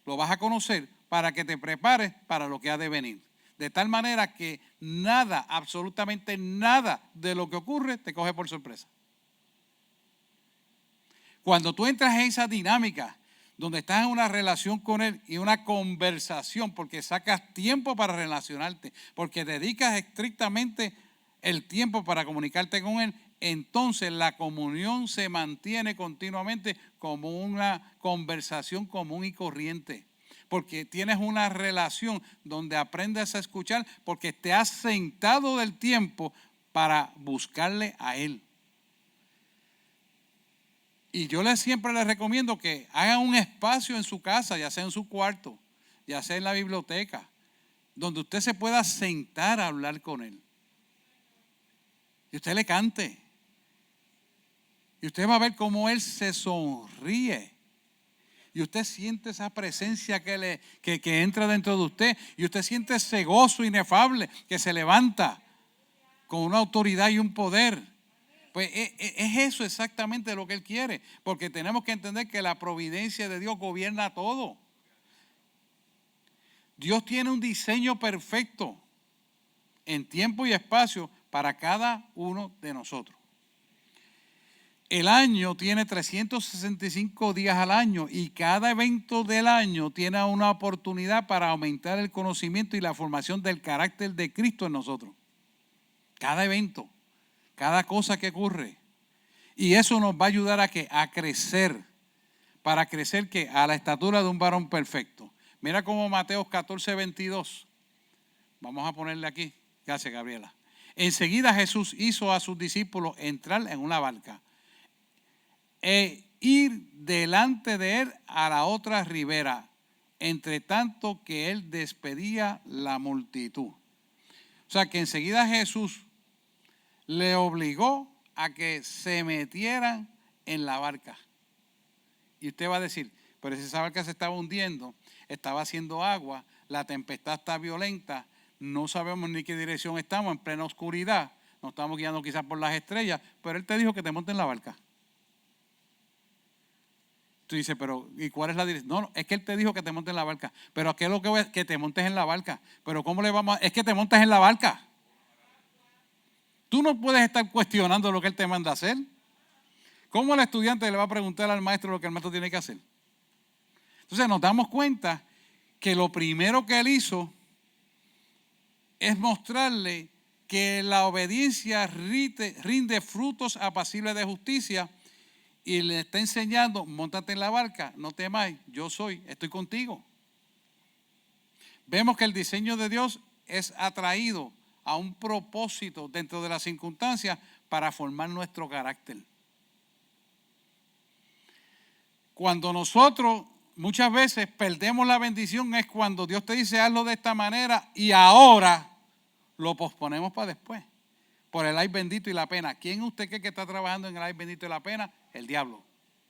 lo vas a conocer para que te prepares para lo que ha de venir. De tal manera que nada, absolutamente nada de lo que ocurre te coge por sorpresa. Cuando tú entras en esa dinámica, donde estás en una relación con Él y una conversación, porque sacas tiempo para relacionarte, porque dedicas estrictamente el tiempo para comunicarte con Él, entonces la comunión se mantiene continuamente como una conversación común y corriente. Porque tienes una relación donde aprendes a escuchar, porque te has sentado del tiempo para buscarle a Él. Y yo siempre les recomiendo que hagan un espacio en su casa, ya sea en su cuarto, ya sea en la biblioteca, donde usted se pueda sentar a hablar con Él. Y usted le cante. Y usted va a ver cómo Él se sonríe. Y usted siente esa presencia que entra dentro de usted. Y usted siente ese gozo inefable que se levanta con una autoridad y un poder. Pues es eso exactamente lo que Él quiere. Porque tenemos que entender que la providencia de Dios gobierna todo. Dios tiene un diseño perfecto en tiempo y espacio para cada uno de nosotros. El año tiene 365 días al año y cada evento del año tiene una oportunidad para aumentar el conocimiento y la formación del carácter de Cristo en nosotros. Cada evento, cada cosa que ocurre. Y eso nos va a ayudar a crecer. Para crecer ¿qué? A la estatura de un varón perfecto. Mira cómo Mateo 14:22. Vamos a ponerle aquí. Gracias, Gabriela. Enseguida Jesús hizo a sus discípulos entrar en una barca e ir delante de él a la otra ribera, entre tanto que él despedía la multitud. O sea que enseguida Jesús le obligó a que se metieran en la barca. Y usted va a decir, pero si esa barca se estaba hundiendo, estaba haciendo agua, la tempestad está violenta, no sabemos ni qué dirección estamos, en plena oscuridad, nos estamos guiando quizás por las estrellas, pero él te dijo que te montes en la barca. Tú dices, pero ¿y cuál es la dirección? No, es que él te dijo que te montes en la barca. Pero ¿qué es lo que voy a? Que te montes en la barca. Pero ¿cómo le vamos a? Es que te montes en la barca. Tú no puedes estar cuestionando lo que él te manda a hacer. ¿Cómo el estudiante le va a preguntar al maestro lo que el maestro tiene que hacer? Entonces nos damos cuenta que lo primero que él hizo es mostrarle que la obediencia rinde frutos apacibles de justicia. Y le está enseñando, móntate en la barca, no temáis, yo estoy contigo. Vemos que el diseño de Dios es atraído a un propósito dentro de las circunstancias para formar nuestro carácter. Cuando nosotros muchas veces perdemos la bendición es cuando Dios te dice hazlo de esta manera y ahora lo posponemos para después. Por el ay bendito y la pena. ¿Quién usted cree que está trabajando en el ay bendito y la pena? El diablo.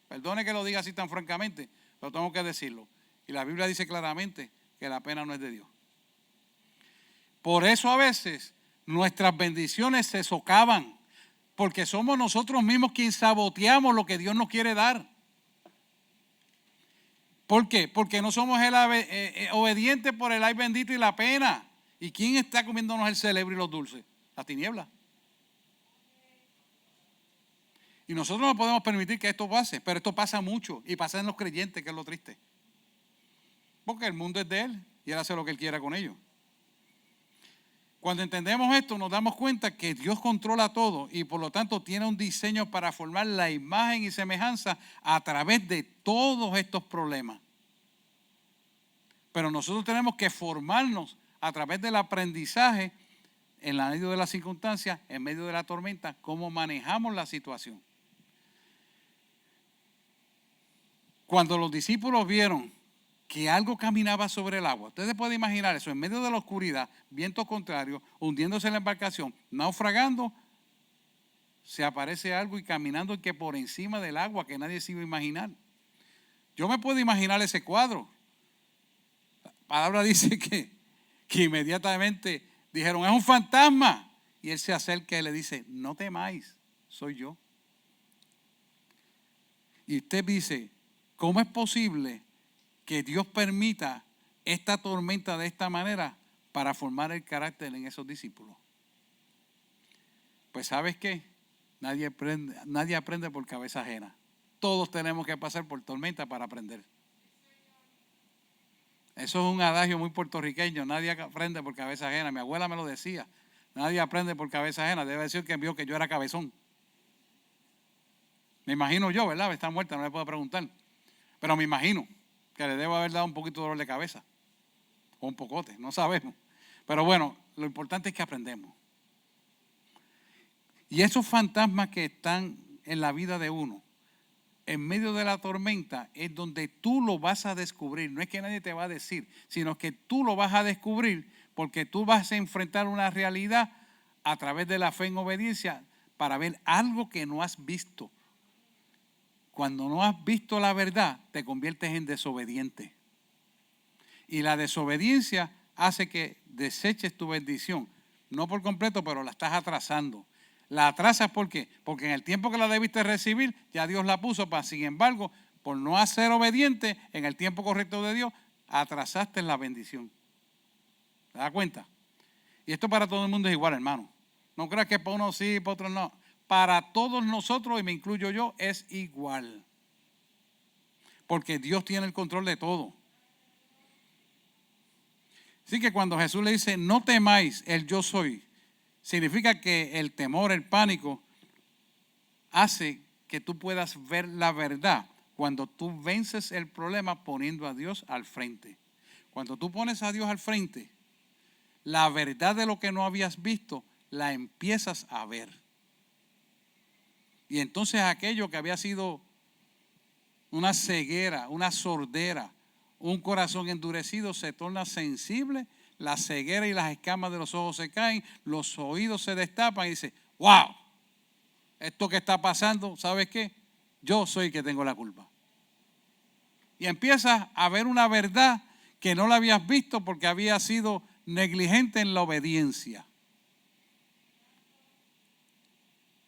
Perdone que lo diga así tan francamente, pero tengo que decirlo. Y la Biblia dice claramente que la pena no es de Dios. Por eso a veces nuestras bendiciones se socavan, porque somos nosotros mismos quienes saboteamos lo que Dios nos quiere dar. ¿Por qué? Porque no somos obedientes por el ay bendito y la pena. ¿Y quién está comiéndonos el celebro y los dulces? La tiniebla. Y nosotros no podemos permitir que esto pase, pero esto pasa mucho y pasa en los creyentes, que es lo triste. porque el mundo es de Él y Él hace lo que Él quiera con ellos. Cuando entendemos esto, nos damos cuenta que Dios controla todo y por lo tanto tiene un diseño para formar la imagen y semejanza a través de todos estos problemas. Pero nosotros tenemos que formarnos a través del aprendizaje en medio de las circunstancias, en medio de la tormenta, cómo manejamos la situación. Cuando los discípulos vieron que algo caminaba sobre el agua, ustedes pueden imaginar eso, en medio de la oscuridad, viento contrario, hundiéndose en la embarcación, naufragando, se aparece algo y caminando que por encima del agua que nadie se iba a imaginar. Yo me puedo imaginar ese cuadro. La palabra dice que inmediatamente dijeron, es un fantasma. Y él se acerca y le dice, no temáis, soy yo. Y usted dice, ¿cómo es posible que Dios permita esta tormenta de esta manera para formar el carácter en esos discípulos? Pues ¿sabes qué? Nadie aprende por cabeza ajena. Todos tenemos que pasar por tormenta para aprender. Eso es un adagio muy puertorriqueño. Nadie aprende por cabeza ajena. Mi abuela me lo decía. Nadie aprende por cabeza ajena. Debe decir que vio que yo era cabezón. Me imagino yo, ¿verdad? Está muerta, no le puedo preguntar. Pero me imagino que le debo haber dado un poquito de dolor de cabeza. O un pocote, no sabemos. Pero bueno, lo importante es que aprendemos. Y esos fantasmas que están en la vida de uno, en medio de la tormenta, es donde tú lo vas a descubrir. No es que nadie te va a decir, sino que tú lo vas a descubrir porque tú vas a enfrentar una realidad a través de la fe en obediencia para ver algo que no has visto. Cuando no has visto la verdad, te conviertes en desobediente. Y la desobediencia hace que deseches tu bendición. No por completo, pero la estás atrasando. La atrasas ¿por qué? Porque en el tiempo que la debiste recibir, ya Dios la puso. Sin embargo, por no ser obediente en el tiempo correcto de Dios, atrasaste la bendición. ¿Te das cuenta? Y esto para todo el mundo es igual, hermano. No creas que para unos sí, para otros no. Para todos nosotros, y me incluyo yo, es igual. Porque Dios tiene el control de todo. Así que cuando Jesús le dice, no temáis el yo soy, significa que el temor, el pánico, hace que tú puedas ver la verdad cuando tú vences el problema poniendo a Dios al frente. Cuando tú pones a Dios al frente, la verdad de lo que no habías visto, la empiezas a ver. Y entonces aquello que había sido una ceguera, una sordera, un corazón endurecido se torna sensible, la ceguera y las escamas de los ojos se caen, los oídos se destapan y dice, wow, esto que está pasando, ¿sabes qué? Yo soy el que tengo la culpa. Y empiezas a ver una verdad que no la habías visto porque había sido negligente en la obediencia.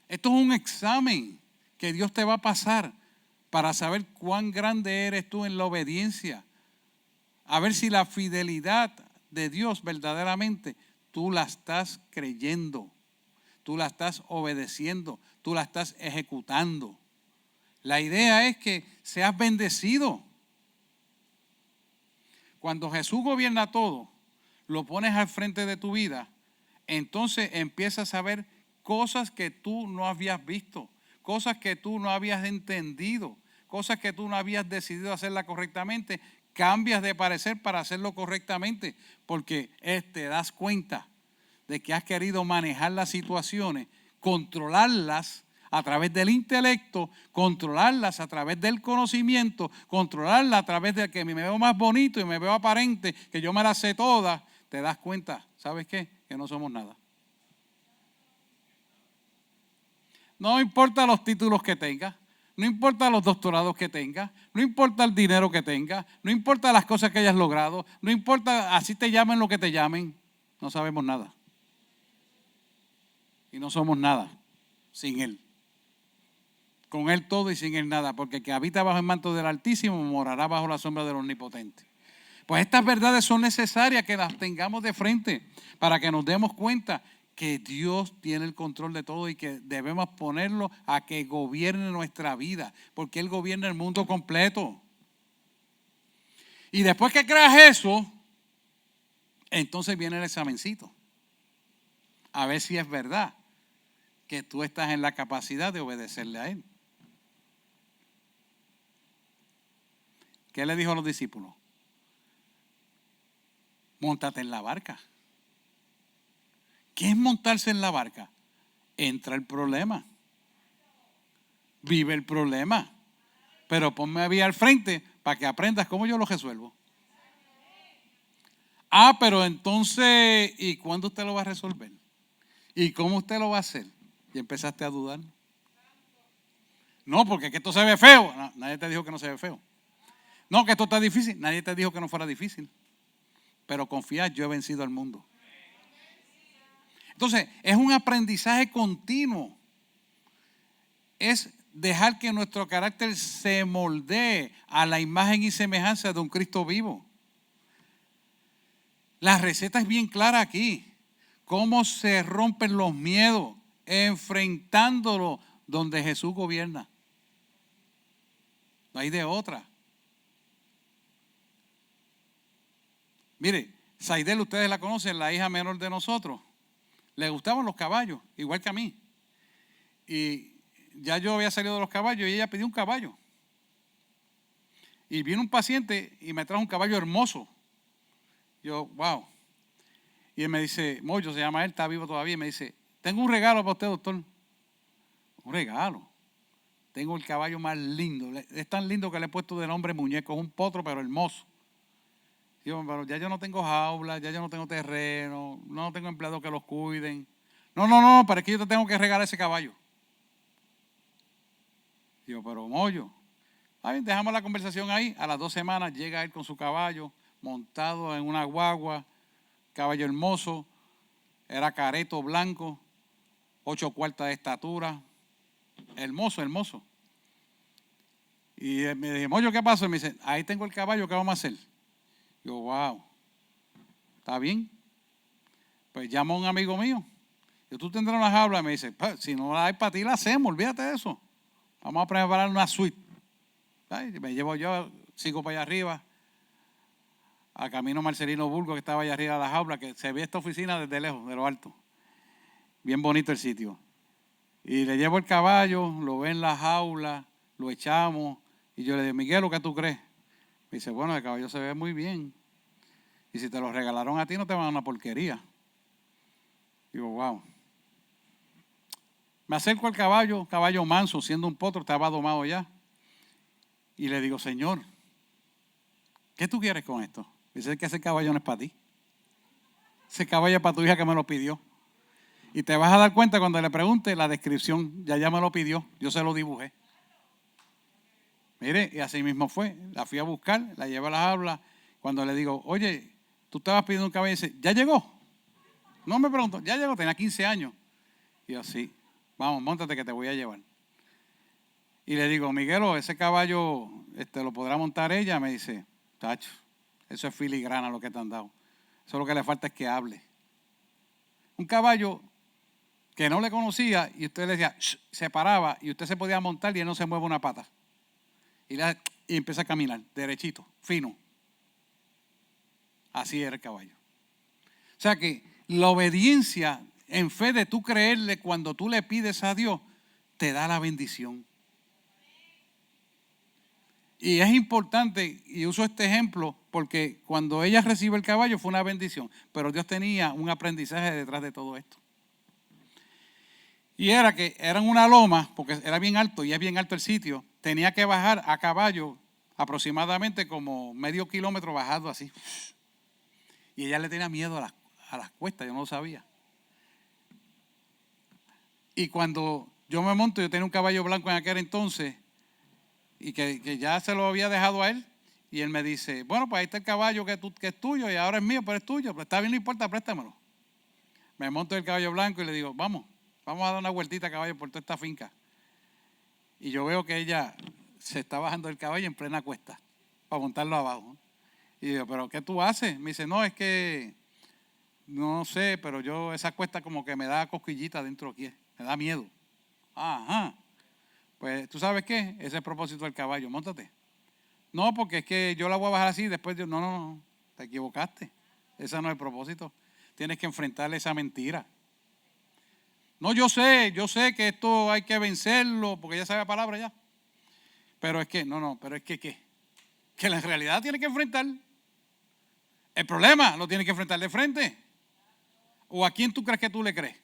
Esto es un examen que Dios te va a pasar para saber cuán grande eres tú en la obediencia. A ver si la fidelidad de Dios verdaderamente tú la estás creyendo, tú la estás obedeciendo, tú la estás ejecutando. La idea es que seas bendecido. Cuando Jesús gobierna todo, lo pones al frente de tu vida, entonces empiezas a ver cosas que tú no habías visto, cosas que tú no habías entendido, cosas que tú no habías decidido hacerla correctamente. Cambias de parecer para hacerlo correctamente porque te das cuenta de que has querido manejar las situaciones, controlarlas a través del intelecto, controlarlas a través del conocimiento, controlarlas a través de que me veo más bonito y me veo aparente, que yo me las sé todas. Te das cuenta, ¿sabes qué? Que no somos nada. No importa los títulos que tengas. No importa los doctorados que tengas, no importa el dinero que tengas, no importa las cosas que hayas logrado, no importa así te llamen lo que te llamen, no sabemos nada. Y no somos nada sin Él. Con Él todo y sin Él nada, porque el que habita bajo el manto del Altísimo morará bajo la sombra del Omnipotente. Pues estas verdades son necesarias que las tengamos de frente para que nos demos cuenta que Dios tiene el control de todo y que debemos ponerlo a que gobierne nuestra vida, porque Él gobierna el mundo completo. Y después que creas eso, entonces viene el examencito. A ver si es verdad que tú estás en la capacidad de obedecerle a Él. ¿Qué le dijo a los discípulos? Móntate en la barca. ¿Qué es montarse en la barca? Entra el problema. Vive el problema. Pero ponme a mí al frente para que aprendas cómo yo lo resuelvo. Ah, pero entonces, ¿y cuándo usted lo va a resolver? ¿Y cómo usted lo va a hacer? Y empezaste a dudar. No, porque que esto se ve feo. No, nadie te dijo que no se ve feo. No, que esto está difícil. Nadie te dijo que no fuera difícil. Pero confía, yo he vencido al mundo. Entonces, es un aprendizaje continuo. Es dejar que nuestro carácter se moldee a la imagen y semejanza de un Cristo vivo. La receta es bien clara aquí. Cómo se rompen los miedos, enfrentándolo donde Jesús gobierna. No hay de otra. Mire, Saidel, ustedes la conocen, la hija menor de nosotros. Le gustaban los caballos, igual que a mí. Y ya yo había salido de los caballos y ella pidió un caballo. Y vino un paciente y me trajo un caballo hermoso. Yo, wow. Y él me dice, Moyo se llama él, está vivo todavía. Y me dice, tengo un regalo para usted, doctor. Un regalo. Tengo el caballo más lindo. Es tan lindo que le he puesto de nombre muñeco. Es un potro, pero hermoso. Yo, pero ya yo no tengo jaula, ya yo no tengo terreno, no tengo empleados que los cuiden. No, pero es que yo te tengo que regalar ese caballo. Digo, pero Moyo. Ay, dejamos la conversación ahí. A las 2 semanas llega él con su caballo, montado en una guagua, caballo hermoso, era careto blanco, 8 cuartas de estatura, hermoso, hermoso. Y me dije, Moyo, ¿qué pasó? Y me dice, ahí tengo el caballo, ¿qué vamos a hacer? Yo, wow, ¿está bien? Pues llamo a un amigo mío. Yo, tú tendrás una jaula. Y me dice, pues, si no la hay para ti, la hacemos, olvídate de eso. Vamos a preparar una suite. Ay, me llevo yo, sigo para allá arriba, a camino Marcelino Burgo, que estaba allá arriba de la jaula, que se ve esta oficina desde lejos, de lo alto. Bien bonito el sitio. Y le llevo el caballo, lo ve en la jaula, lo echamos. Y yo le digo, Miguel, ¿qué tú crees? Me dice, bueno, el caballo se ve muy bien. Y si te lo regalaron a ti, no te van a dar una porquería. Digo, wow. Me acerco al caballo, caballo manso, siendo un potro, estaba domado ya. Y le digo, Señor, ¿qué tú quieres con esto? Dice que ese caballo no es para ti. Ese caballo es para tu hija que me lo pidió. Y te vas a dar cuenta cuando le pregunte la descripción, ya me lo pidió, yo se lo dibujé. Mire, y así mismo fue. La fui a buscar, la llevé a la jaula. Cuando le digo, oye, tú estabas pidiendo un caballo, y dice, ¿ya llegó? No me preguntó, ya llegó, tenía 15 años. Y yo, sí, vamos, móntate que te voy a llevar. Y le digo, Miguelo, ese caballo lo podrá montar ella. Me dice, tacho, eso es filigrana lo que te han dado. Eso lo que le falta es que hable. Un caballo que no le conocía y usted le decía, shh, se paraba y usted se podía montar y él no se mueve una pata. Y empieza a caminar, derechito, fino. Así era el caballo. O sea que la obediencia en fe de tú creerle cuando tú le pides a Dios, te da la bendición. Y es importante, y uso este ejemplo, porque cuando ella recibe el caballo fue una bendición, pero Dios tenía un aprendizaje detrás de todo esto. Y era que era en una loma, porque era bien alto y es bien alto el sitio, tenía que bajar a caballo aproximadamente como medio kilómetro bajado así. Y ella le tenía miedo a las cuestas, yo no lo sabía. Y cuando yo me monto, yo tenía un caballo blanco en aquel entonces, y que ya se lo había dejado a él, y él me dice, bueno, pues ahí está el caballo que es tuyo, y ahora es mío, pero es tuyo, pero está bien, no importa, préstamelo. Me monto el caballo blanco y le digo, vamos a dar una vueltita a caballo por toda esta finca. Y yo veo que ella se está bajando del caballo en plena cuesta, para montarlo abajo. Y digo, ¿pero qué tú haces? Me dice, no, es que, no sé, pero yo esa cuesta como que me da cosquillita dentro aquí, me da miedo. Ajá. Pues, ¿tú sabes qué? Ese es el propósito del caballo, móntate. No, porque es que yo la voy a bajar así y después yo, no, te equivocaste. Ese no es el propósito. Tienes que enfrentarle esa mentira. No, yo sé que esto hay que vencerlo, porque ya sabe la palabra ya. Pero es que, pero es que, ¿qué? Que la realidad tiene que enfrentar. El problema lo tiene que enfrentar de frente. ¿O a quién tú crees que tú le crees?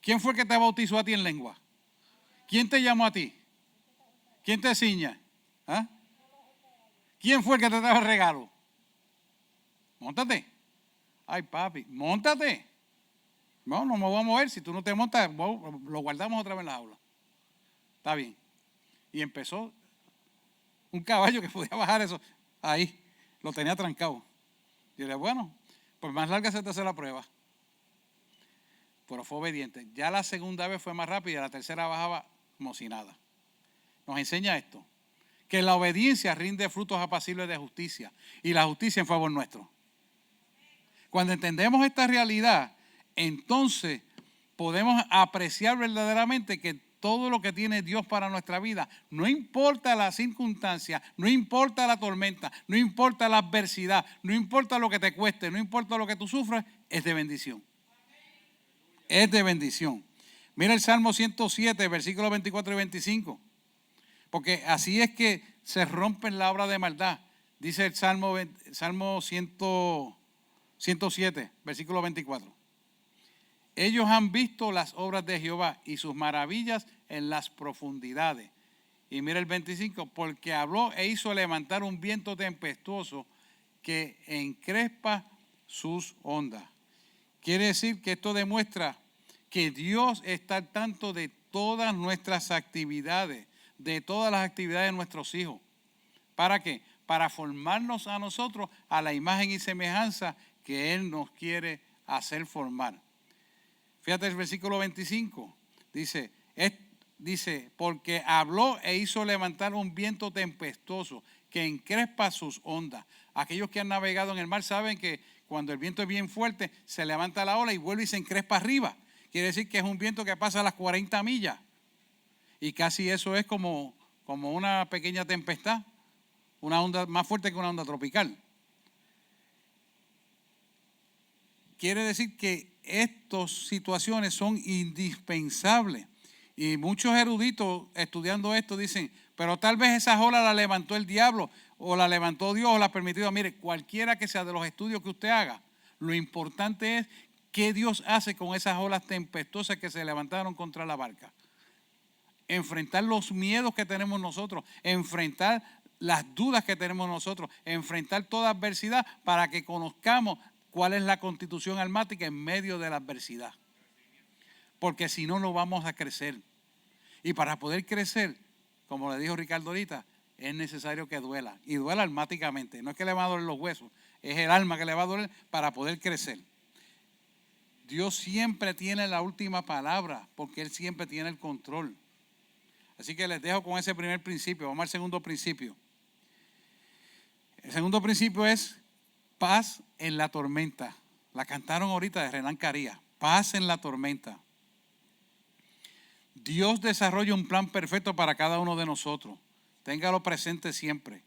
¿Quién fue el que te bautizó a ti en lengua? ¿Quién te llamó a ti? ¿Quién te ciña? ¿Ah? ¿Quién fue el que te trajo el regalo? Móntate. Ay, papi, móntate. No me voy a mover. Si tú no te montas, lo guardamos otra vez en la aula. Está bien. Y empezó un caballo que podía bajar eso. Ahí, lo tenía trancado. Y yo le dije, bueno, pues más larga se te hace la prueba. Pero fue obediente. Ya la segunda vez fue más rápida, la tercera bajaba como si nada. Nos enseña esto, que la obediencia rinde frutos apacibles de justicia y la justicia en favor nuestro. Cuando entendemos esta realidad, entonces podemos apreciar verdaderamente que todo lo que tiene Dios para nuestra vida, no importa la circunstancia, no importa la tormenta, no importa la adversidad, no importa lo que te cueste, no importa lo que tú sufras, es de bendición. Es de bendición. Mira el Salmo 107, versículos 24 y 25. Porque así es que se rompen la obra de maldad. Dice el Salmo 107, versículo 24. Ellos han visto las obras de Jehová y sus maravillas en las profundidades. Y mira el 25, porque habló e hizo levantar un viento tempestuoso que encrespa sus ondas. Quiere decir que esto demuestra que Dios está al tanto de todas nuestras actividades, de todas las actividades de nuestros hijos. ¿Para qué? Para formarnos a nosotros a la imagen y semejanza que Él nos quiere hacer formar. Fíjate el versículo 25. Dice, porque habló e hizo levantar un viento tempestuoso que encrespa sus ondas. Aquellos que han navegado en el mar saben que cuando el viento es bien fuerte, se levanta la ola y vuelve y se encrespa arriba. Quiere decir que es un viento que pasa a las 40 millas. Y casi eso es como una pequeña tempestad, una onda más fuerte que una onda tropical. Quiere decir que estas situaciones son indispensables. Y muchos eruditos estudiando esto dicen, pero tal vez esas olas las levantó el diablo, o la levantó Dios, o la permitió. Mire, cualquiera que sea de los estudios que usted haga, lo importante es qué Dios hace con esas olas tempestuosas que se levantaron contra la barca. Enfrentar los miedos que tenemos nosotros, enfrentar las dudas que tenemos nosotros, enfrentar toda adversidad para que conozcamos cuál es la constitución almática en medio de la adversidad. Porque si no, no vamos a crecer. Y para poder crecer, como le dijo Ricardo ahorita, es necesario que duela. Y duela almáticamente. No es que le va a doler los huesos, es el alma que le va a doler para poder crecer. Dios siempre tiene la última palabra porque Él siempre tiene el control. Así que les dejo con ese primer principio. Vamos al segundo principio. El segundo principio es paz en la tormenta. La cantaron ahorita de Renán Carías. Paz en la tormenta. Dios desarrolla un plan perfecto para cada uno de nosotros. Téngalo presente siempre.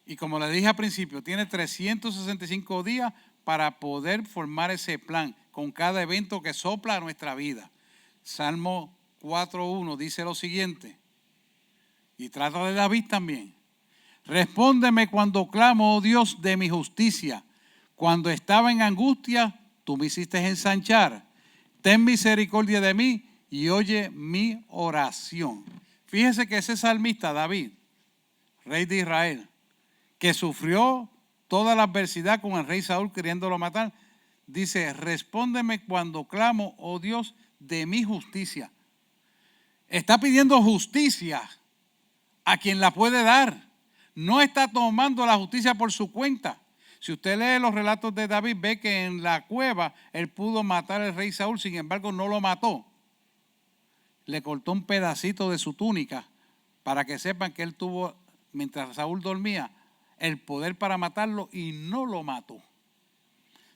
Y como le dije al principio, tiene 365 días para poder formar ese plan con cada evento que sopla a nuestra vida. Salmo 4.1 dice lo siguiente, y trata de David también. Respóndeme cuando clamo, oh Dios, de mi justicia. Cuando estaba en angustia, tú me hiciste ensanchar. Ten misericordia de mí y oye mi oración. Fíjese que ese salmista, David, rey de Israel, que sufrió toda la adversidad con el rey Saúl queriéndolo matar, dice, respóndeme cuando clamo, oh Dios, de mi justicia. Está pidiendo justicia a quien la puede dar. No está tomando la justicia por su cuenta. Si usted lee los relatos de David, ve que en la cueva él pudo matar al rey Saúl, sin embargo no lo mató. Le cortó un pedacito de su túnica para que sepan que él tuvo, mientras Saúl dormía, el poder para matarlo y no lo mató.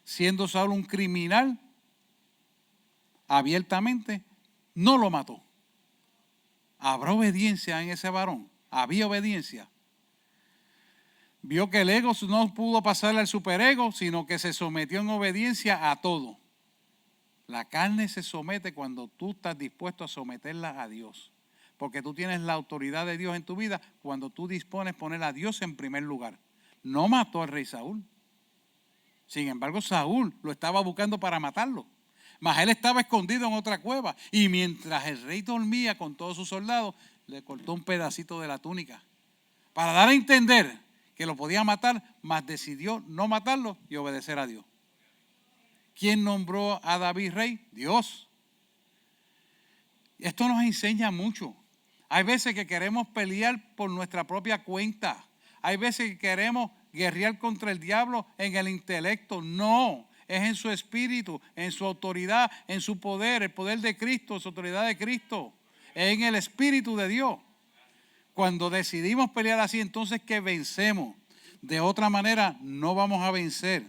Siendo Saúl un criminal, abiertamente, no lo mató. ¿Habrá obediencia en ese varón? ¿Había obediencia? vio que el ego no pudo pasarle al superego, sino que se sometió en obediencia a todo. La carne se somete cuando tú estás dispuesto a someterla a Dios. Porque tú tienes la autoridad de Dios en tu vida cuando tú dispones poner a Dios en primer lugar. No mató al rey Saúl. Sin embargo, Saúl lo estaba buscando para matarlo. Mas él estaba escondido en otra cueva. Y mientras el rey dormía con todos sus soldados, le cortó un pedacito de la túnica. Para dar a entender que lo podía matar, mas decidió no matarlo y obedecer a Dios. ¿Quién nombró a David rey? Dios. Esto nos enseña mucho. Hay veces que queremos pelear por nuestra propia cuenta. Hay veces que queremos guerrear contra el diablo en el intelecto. No, es en su espíritu, en su autoridad, en su poder, el poder de Cristo, su autoridad de Cristo, en el espíritu de Dios. Cuando decidimos pelear así, entonces que vencemos. De otra manera, no vamos a vencer.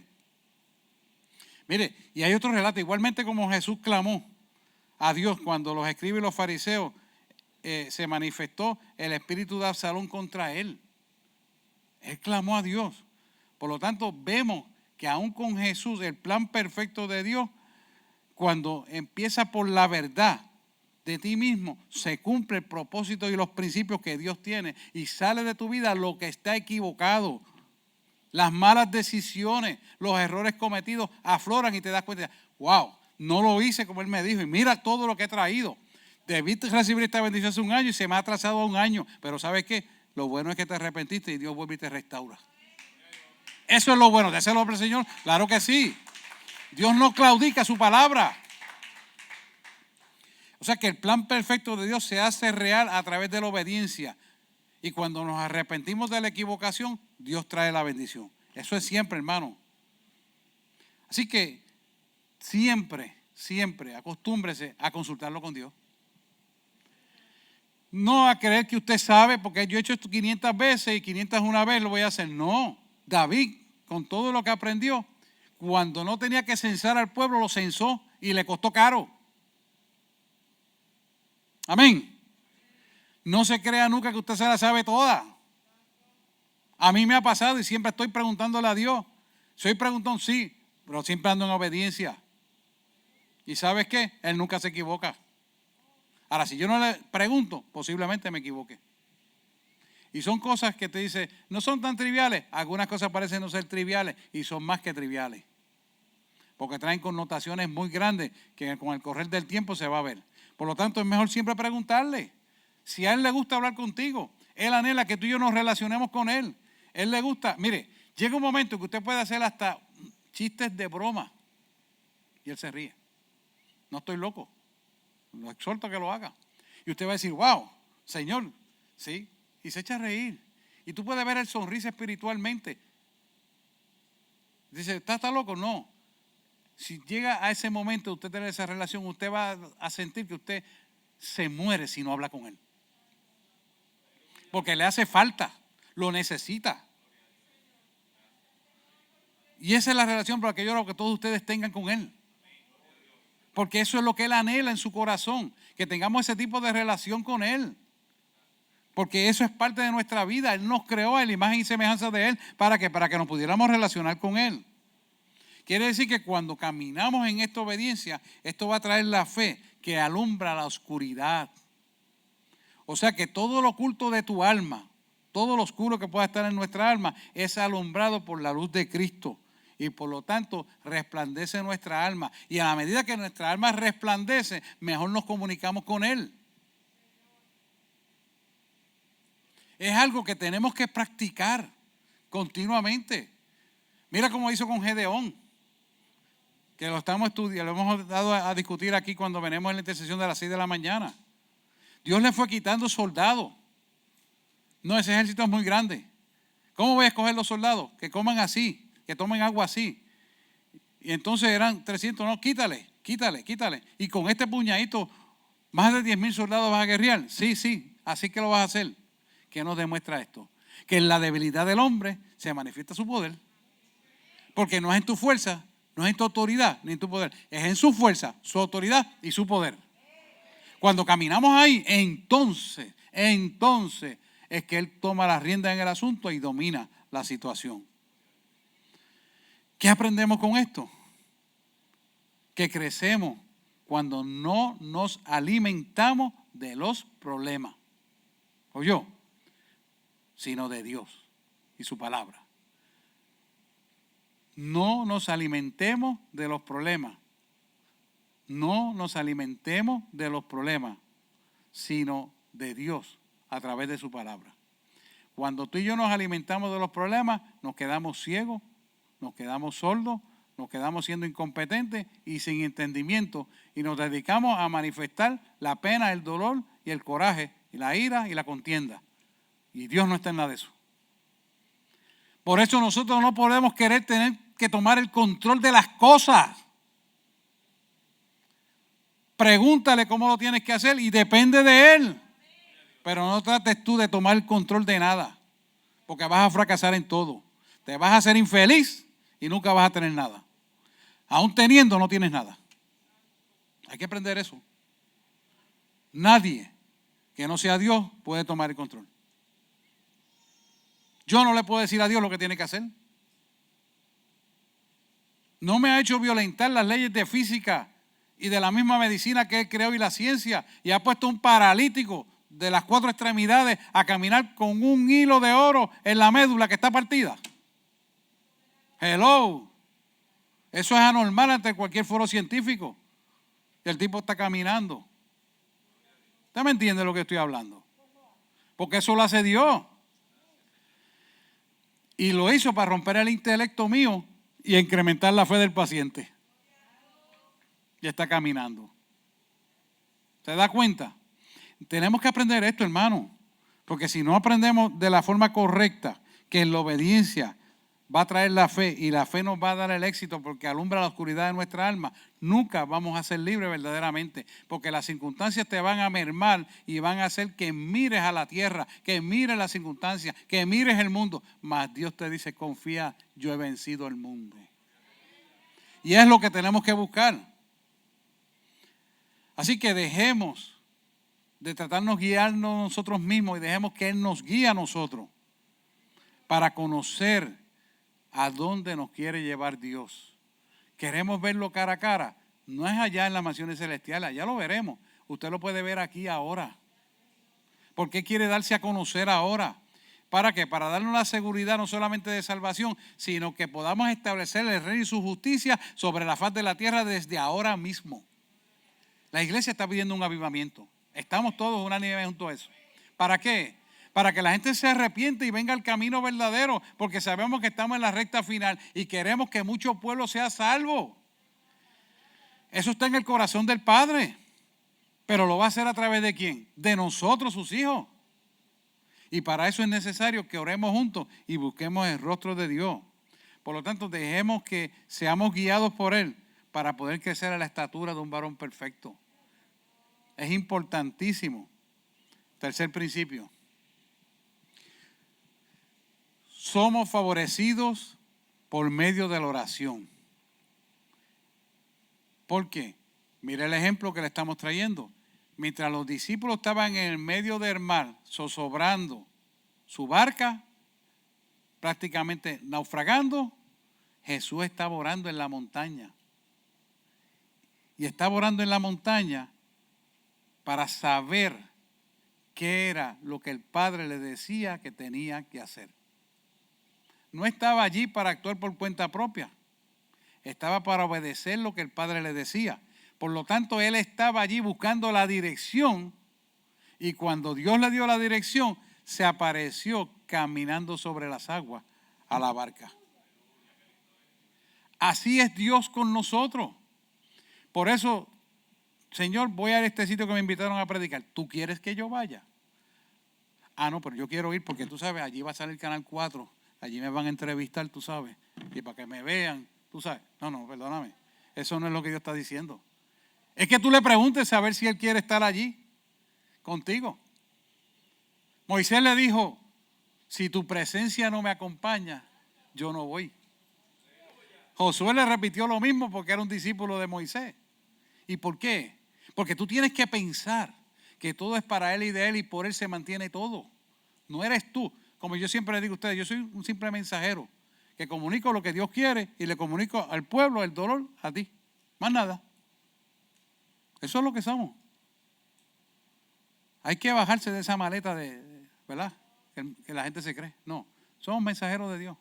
Mire, y hay otro relato, igualmente como Jesús clamó a Dios cuando los escribas y los fariseos se manifestó el espíritu de Absalón contra él. Él clamó a Dios. Por lo tanto, vemos que aún con Jesús, el plan perfecto de Dios, cuando empieza por la verdad de ti mismo, se cumple el propósito y los principios que Dios tiene y sale de tu vida lo que está equivocado. Las malas decisiones, los errores cometidos afloran y te das cuenta, wow, no lo hice como Él me dijo y mira todo lo que he traído. Debí recibir esta bendición hace un año y se me ha atrasado a un año, pero ¿sabes qué? Lo bueno es que te arrepentiste y Dios vuelve y te restaura. Eso es lo bueno. ¿De hacerlo al Señor? Claro que sí. Dios no claudica su palabra. O sea que el plan perfecto de Dios se hace real a través de la obediencia. Y cuando nos arrepentimos de la equivocación, Dios trae la bendición. Eso es siempre, hermano. Así que siempre acostúmbrese a consultarlo con Dios. No a creer que usted sabe, porque yo he hecho esto 500 veces y 501 vez lo voy a hacer. No, David, con todo lo que aprendió, cuando no tenía que censar al pueblo, lo censó y le costó caro. Amén. No se crea nunca que usted se la sabe toda. A mí me ha pasado y siempre estoy preguntándole a Dios. Soy preguntón, sí, pero siempre ando en obediencia. ¿Y sabes qué? Él nunca se equivoca. Ahora, si yo no le pregunto, posiblemente me equivoque. Y son cosas que te dice, no son tan triviales. Algunas cosas parecen no ser triviales y son más que triviales. Porque traen connotaciones muy grandes que con el correr del tiempo se va a ver. Por lo tanto, es mejor siempre preguntarle. Si a Él le gusta hablar contigo, Él anhela que tú y yo nos relacionemos con Él. Él le gusta. Mire, llega un momento que usted puede hacer hasta chistes de broma y Él se ríe. No estoy loco. Lo exhorto a que lo haga. Y usted va a decir, wow, Señor, sí, y se echa a reír. Y tú puedes ver el sonrisa espiritualmente. Dice, ¿estás loco? No. Si llega a ese momento usted tener esa relación, usted va a sentir que usted se muere si no habla con Él. Porque le hace falta, lo necesita. Y esa es la relación por la que yo quiero que todos ustedes tengan con Él. Porque eso es lo que Él anhela en su corazón, que tengamos ese tipo de relación con Él. Porque eso es parte de nuestra vida. Él nos creó a la imagen y semejanza de Él. ¿Para qué? Para que nos pudiéramos relacionar con Él. Quiere decir que cuando caminamos en esta obediencia, esto va a traer la fe que alumbra la oscuridad. O sea que todo lo oculto de tu alma, todo lo oscuro que pueda estar en nuestra alma, es alumbrado por la luz de Cristo. Y por lo tanto resplandece nuestra alma. Y a la medida que nuestra alma resplandece, mejor nos comunicamos con Él. Es algo que tenemos que practicar continuamente. Mira cómo hizo con Gedeón, que lo estamos estudiando, lo hemos dado a discutir aquí cuando venimos en la intercesión de las 6 de la mañana. Dios le fue quitando soldados. No, ese ejército es muy grande. ¿Cómo voy a escoger los soldados? Que coman así, que tomen agua así. Y entonces eran 300, no, quítale. Y con este puñadito, más de 10,000 soldados vas a guerrear. Sí, así que lo vas a hacer. ¿Qué nos demuestra esto? Que en la debilidad del hombre se manifiesta su poder. Porque no es en tu fuerza, no es en tu autoridad, ni en tu poder. Es en su fuerza, su autoridad y su poder. Cuando caminamos ahí, entonces es que Él toma las riendas en el asunto y domina la situación. ¿Qué aprendemos con esto? Que crecemos cuando no nos alimentamos de los problemas. O yo, sino de Dios y su palabra. No nos alimentemos de los problemas. No nos alimentemos de los problemas, sino de Dios a través de su palabra. Cuando tú y yo nos alimentamos de los problemas, nos quedamos ciegos, nos quedamos sordos, nos quedamos siendo incompetentes y sin entendimiento y nos dedicamos a manifestar la pena, el dolor y el coraje y la ira y la contienda. Y Dios no está en nada de eso. Por eso nosotros no podemos querer tener que tomar el control de las cosas. Pregúntale cómo lo tienes que hacer y depende de Él. Pero no trates tú de tomar el control de nada, porque vas a fracasar en todo. Te vas a hacer infeliz y nunca vas a tener nada. Aún teniendo, no tienes nada. Hay que aprender eso. Nadie que no sea Dios puede tomar el control. Yo no le puedo decir a Dios lo que tiene que hacer. No me ha hecho violentar las leyes de física y de la misma medicina que Él creó y la ciencia, y ha puesto un paralítico de las 4 extremidades a caminar con un hilo de oro en la médula que está partida. Hello. Eso es anormal ante cualquier foro científico. Y el tipo está caminando. ¿Usted me entiende lo que estoy hablando? Porque eso lo hace Dios. Y lo hizo para romper el intelecto mío y incrementar la fe del paciente. Y está caminando. ¿Se da cuenta? Tenemos que aprender esto, hermano. Porque si no aprendemos de la forma correcta, que en la obediencia va a traer la fe y la fe nos va a dar el éxito porque alumbra la oscuridad de nuestra alma, nunca vamos a ser libres verdaderamente, porque las circunstancias te van a mermar y van a hacer que mires a la tierra, que mires las circunstancias, que mires el mundo, mas Dios te dice, confía, yo he vencido el mundo. Y es lo que tenemos que buscar. Así que dejemos de tratarnos guiarnos nosotros mismos y dejemos que Él nos guíe a nosotros para conocer a dónde nos quiere llevar Dios. Queremos verlo cara a cara. No es allá en las mansiones celestiales, allá lo veremos. Usted lo puede ver aquí ahora. ¿Por qué quiere darse a conocer ahora? ¿Para qué? Para darnos la seguridad no solamente de salvación, sino que podamos establecer el reino y su justicia sobre la faz de la tierra desde ahora mismo. La iglesia está pidiendo un avivamiento. Estamos todos unánimes junto a eso. ¿Para qué? Para que la gente se arrepiente y venga al camino verdadero, porque sabemos que estamos en la recta final y queremos que mucho pueblo sea salvo. Eso está en el corazón del Padre, pero lo va a hacer a través de ¿quién? De nosotros, sus hijos. Y para eso es necesario que oremos juntos y busquemos el rostro de Dios. Por lo tanto, dejemos que seamos guiados por Él para poder crecer a la estatura de un varón perfecto. Es importantísimo. Tercer principio. Somos favorecidos por medio de la oración. ¿Por qué? Mire el ejemplo que le estamos trayendo. Mientras los discípulos estaban en el medio del mar, zozobrando su barca, prácticamente naufragando, Jesús estaba orando en la montaña. Y estaba orando en la montaña para saber qué era lo que el Padre le decía que tenía que hacer. No estaba allí para actuar por cuenta propia. Estaba para obedecer lo que el Padre le decía. Por lo tanto, él estaba allí buscando la dirección y cuando Dios le dio la dirección, se apareció caminando sobre las aguas a la barca. Así es Dios con nosotros. Por eso, Señor, voy a este sitio que me invitaron a predicar. ¿Tú quieres que yo vaya? Ah, no, pero yo quiero ir porque tú sabes, allí va a salir Canal 4. Allí me van a entrevistar, tú sabes, y para que me vean, tú sabes. No, perdóname. Eso no es lo que Dios está diciendo. Es que tú le preguntes a ver si Él quiere estar allí contigo. Moisés le dijo, si tu presencia no me acompaña, yo no voy. Josué le repitió lo mismo porque era un discípulo de Moisés. ¿Y por qué? Porque tú tienes que pensar que todo es para Él y de Él y por Él se mantiene todo. No eres tú. como yo siempre les digo a ustedes, yo soy un simple mensajero que comunico lo que Dios quiere y le comunico al pueblo el dolor a ti. Más nada. Eso es lo que somos. Hay que bajarse de esa maleta ¿verdad? Que la gente se cree. No, somos mensajeros de Dios.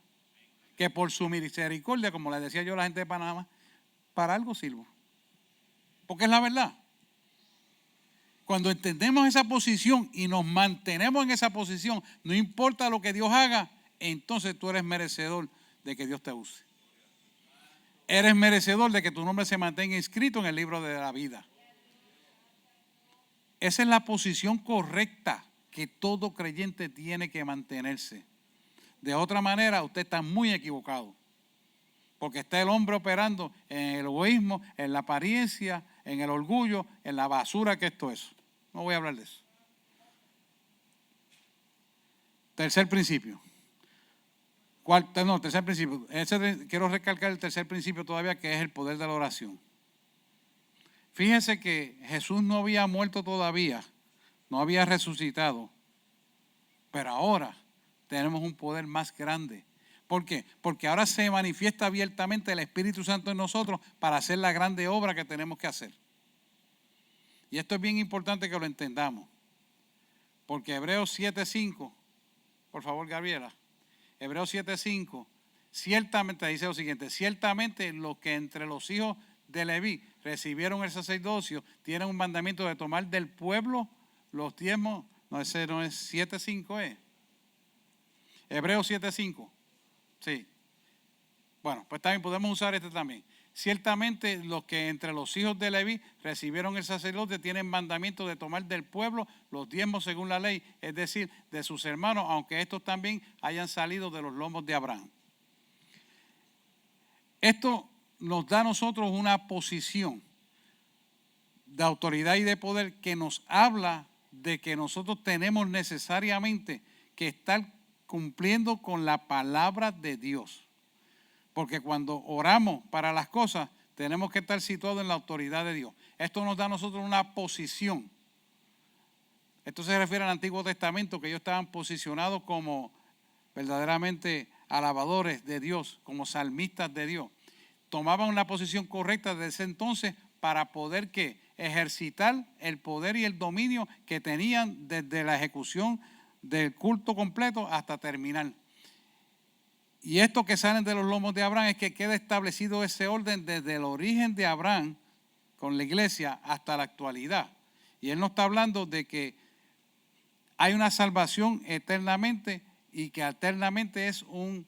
Que por su misericordia, como le decía yo a la gente de Panamá, para algo sirvo. Porque es la verdad. Cuando entendemos esa posición y nos mantenemos en esa posición, no importa lo que Dios haga, entonces tú eres merecedor de que Dios te use. Eres merecedor de que tu nombre se mantenga inscrito en el libro de la vida. Esa es la posición correcta que todo creyente tiene que mantenerse. De otra manera, usted está muy equivocado. Porque está el hombre operando en el egoísmo, en la apariencia, en el orgullo, en la basura que esto es. No voy a hablar de eso. Tercer principio. Tercer principio. Quiero recalcar el tercer principio todavía, que es el poder de la oración. Fíjense que Jesús no había muerto todavía, no había resucitado, pero ahora tenemos un poder más grande. ¿Por qué? Porque ahora se manifiesta abiertamente el Espíritu Santo en nosotros para hacer la grande obra que tenemos que hacer. Y esto es bien importante que lo entendamos, porque Hebreos 7:5, por favor, Gabriela, Hebreos 7:5, ciertamente dice lo siguiente: ciertamente los que entre los hijos de Leví recibieron el sacerdocio tienen un mandamiento de tomar del pueblo los diezmos. No, ese no es 7:5, Hebreos 7:5. Sí. Bueno, pues también podemos usar este también. Ciertamente los que entre los hijos de Leví recibieron el sacerdocio tienen mandamiento de tomar del pueblo los diezmos según la ley, es decir, de sus hermanos, aunque estos también hayan salido de los lomos de Abraham. Esto nos da a nosotros una posición de autoridad y de poder que nos habla de que nosotros tenemos necesariamente que estar cumpliendo con la palabra de Dios. Porque cuando oramos para las cosas, tenemos que estar situados en la autoridad de Dios. Esto nos da a nosotros una posición. Esto se refiere al Antiguo Testamento, que ellos estaban posicionados como verdaderamente alabadores de Dios, como salmistas de Dios. Tomaban una posición correcta desde ese entonces para poder ejercitar el poder y el dominio que tenían desde la ejecución del culto completo hasta terminar. Y esto que salen de los lomos de Abraham es que queda establecido ese orden desde el origen de Abraham con la iglesia hasta la actualidad. Y él nos está hablando de que hay una salvación eternamente y que eternamente es un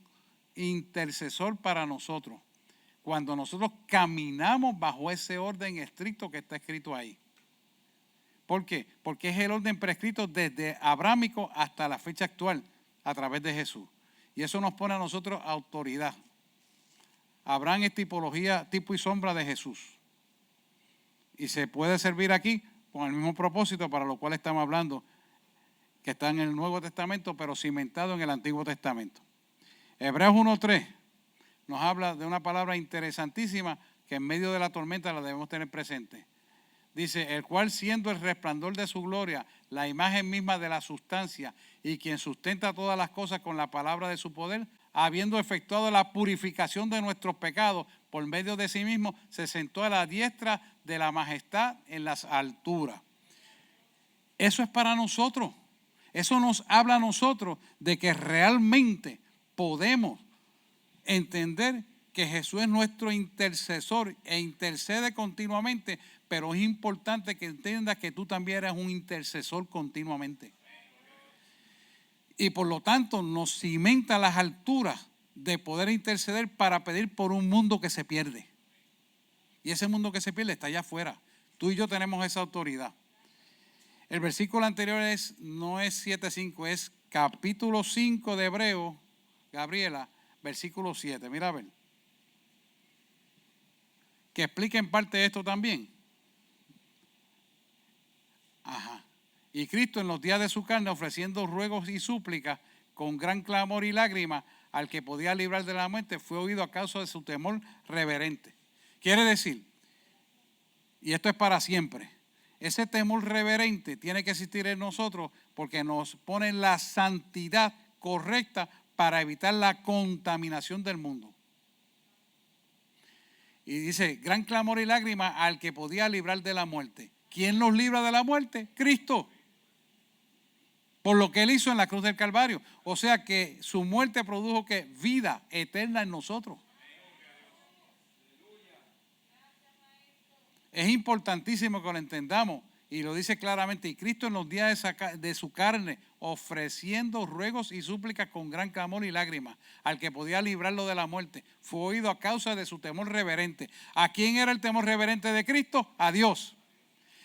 intercesor para nosotros. Cuando nosotros caminamos bajo ese orden estricto que está escrito ahí. ¿Por qué? Porque es el orden prescrito desde abrámico hasta la fecha actual a través de Jesús. Y eso nos pone a nosotros autoridad. Abraham es tipología, tipo y sombra de Jesús. Y se puede servir aquí con el mismo propósito para lo cual estamos hablando, que está en el Nuevo Testamento, pero cimentado en el Antiguo Testamento. Hebreos 1:3 nos habla de una palabra interesantísima que en medio de la tormenta la debemos tener presente. Dice, el cual siendo el resplandor de su gloria, la imagen misma de la sustancia y quien sustenta todas las cosas con la palabra de su poder, habiendo efectuado la purificación de nuestros pecados por medio de sí mismo, se sentó a la diestra de la majestad en las alturas. Eso es para nosotros. Eso nos habla a nosotros de que realmente podemos entender que Jesús es nuestro intercesor e intercede continuamente, pero es importante que entiendas que tú también eres un intercesor continuamente. Y por lo tanto nos cimenta las alturas de poder interceder para pedir por un mundo que se pierde. Y ese mundo que se pierde está allá afuera. Tú y yo tenemos esa autoridad. El versículo anterior no es 7:5, es capítulo 5 de Hebreos, Gabriela, versículo 7. Mira a ver. Que explique en parte esto también. Ajá. Y Cristo en los días de su carne, ofreciendo ruegos y súplicas con gran clamor y lágrimas al que podía librar de la muerte, fue oído a causa de su temor reverente. Quiere decir, y esto es para siempre, ese temor reverente tiene que existir en nosotros porque nos pone la santidad correcta para evitar la contaminación del mundo. Y dice, gran clamor y lágrima al que podía librar de la muerte. ¿Quién nos libra de la muerte? Cristo. Por lo que Él hizo en la cruz del Calvario. O sea que su muerte produjo que vida eterna en nosotros. Es importantísimo que lo entendamos. Y lo dice claramente, y Cristo en los días de su carne, ofreciendo ruegos y súplicas con gran clamor y lágrimas, al que podía librarlo de la muerte, fue oído a causa de su temor reverente. ¿A quién era el temor reverente de Cristo? A Dios.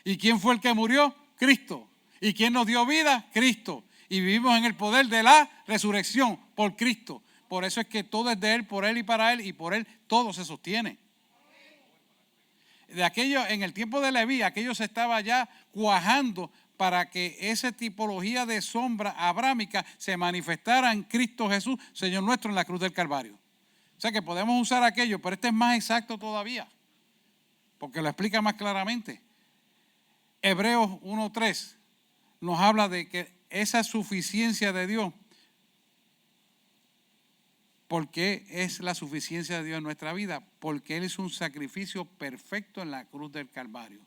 ¿Y quién fue el que murió? Cristo. ¿Y quién nos dio vida? Cristo. Y vivimos en el poder de la resurrección por Cristo. Por eso es que todo es de Él, por Él y para Él, y por Él todo se sostiene. De aquello, en el tiempo de Leví, aquello se estaba ya cuajando para que esa tipología de sombra abrámica se manifestara en Cristo Jesús, Señor nuestro, en la cruz del Calvario. O sea que podemos usar aquello, pero este es más exacto todavía, porque lo explica más claramente. Hebreos 1:3 nos habla de que esa suficiencia de Dios, porque es la suficiencia de Dios en nuestra vida, porque Él hizo un sacrificio perfecto en la cruz del Calvario.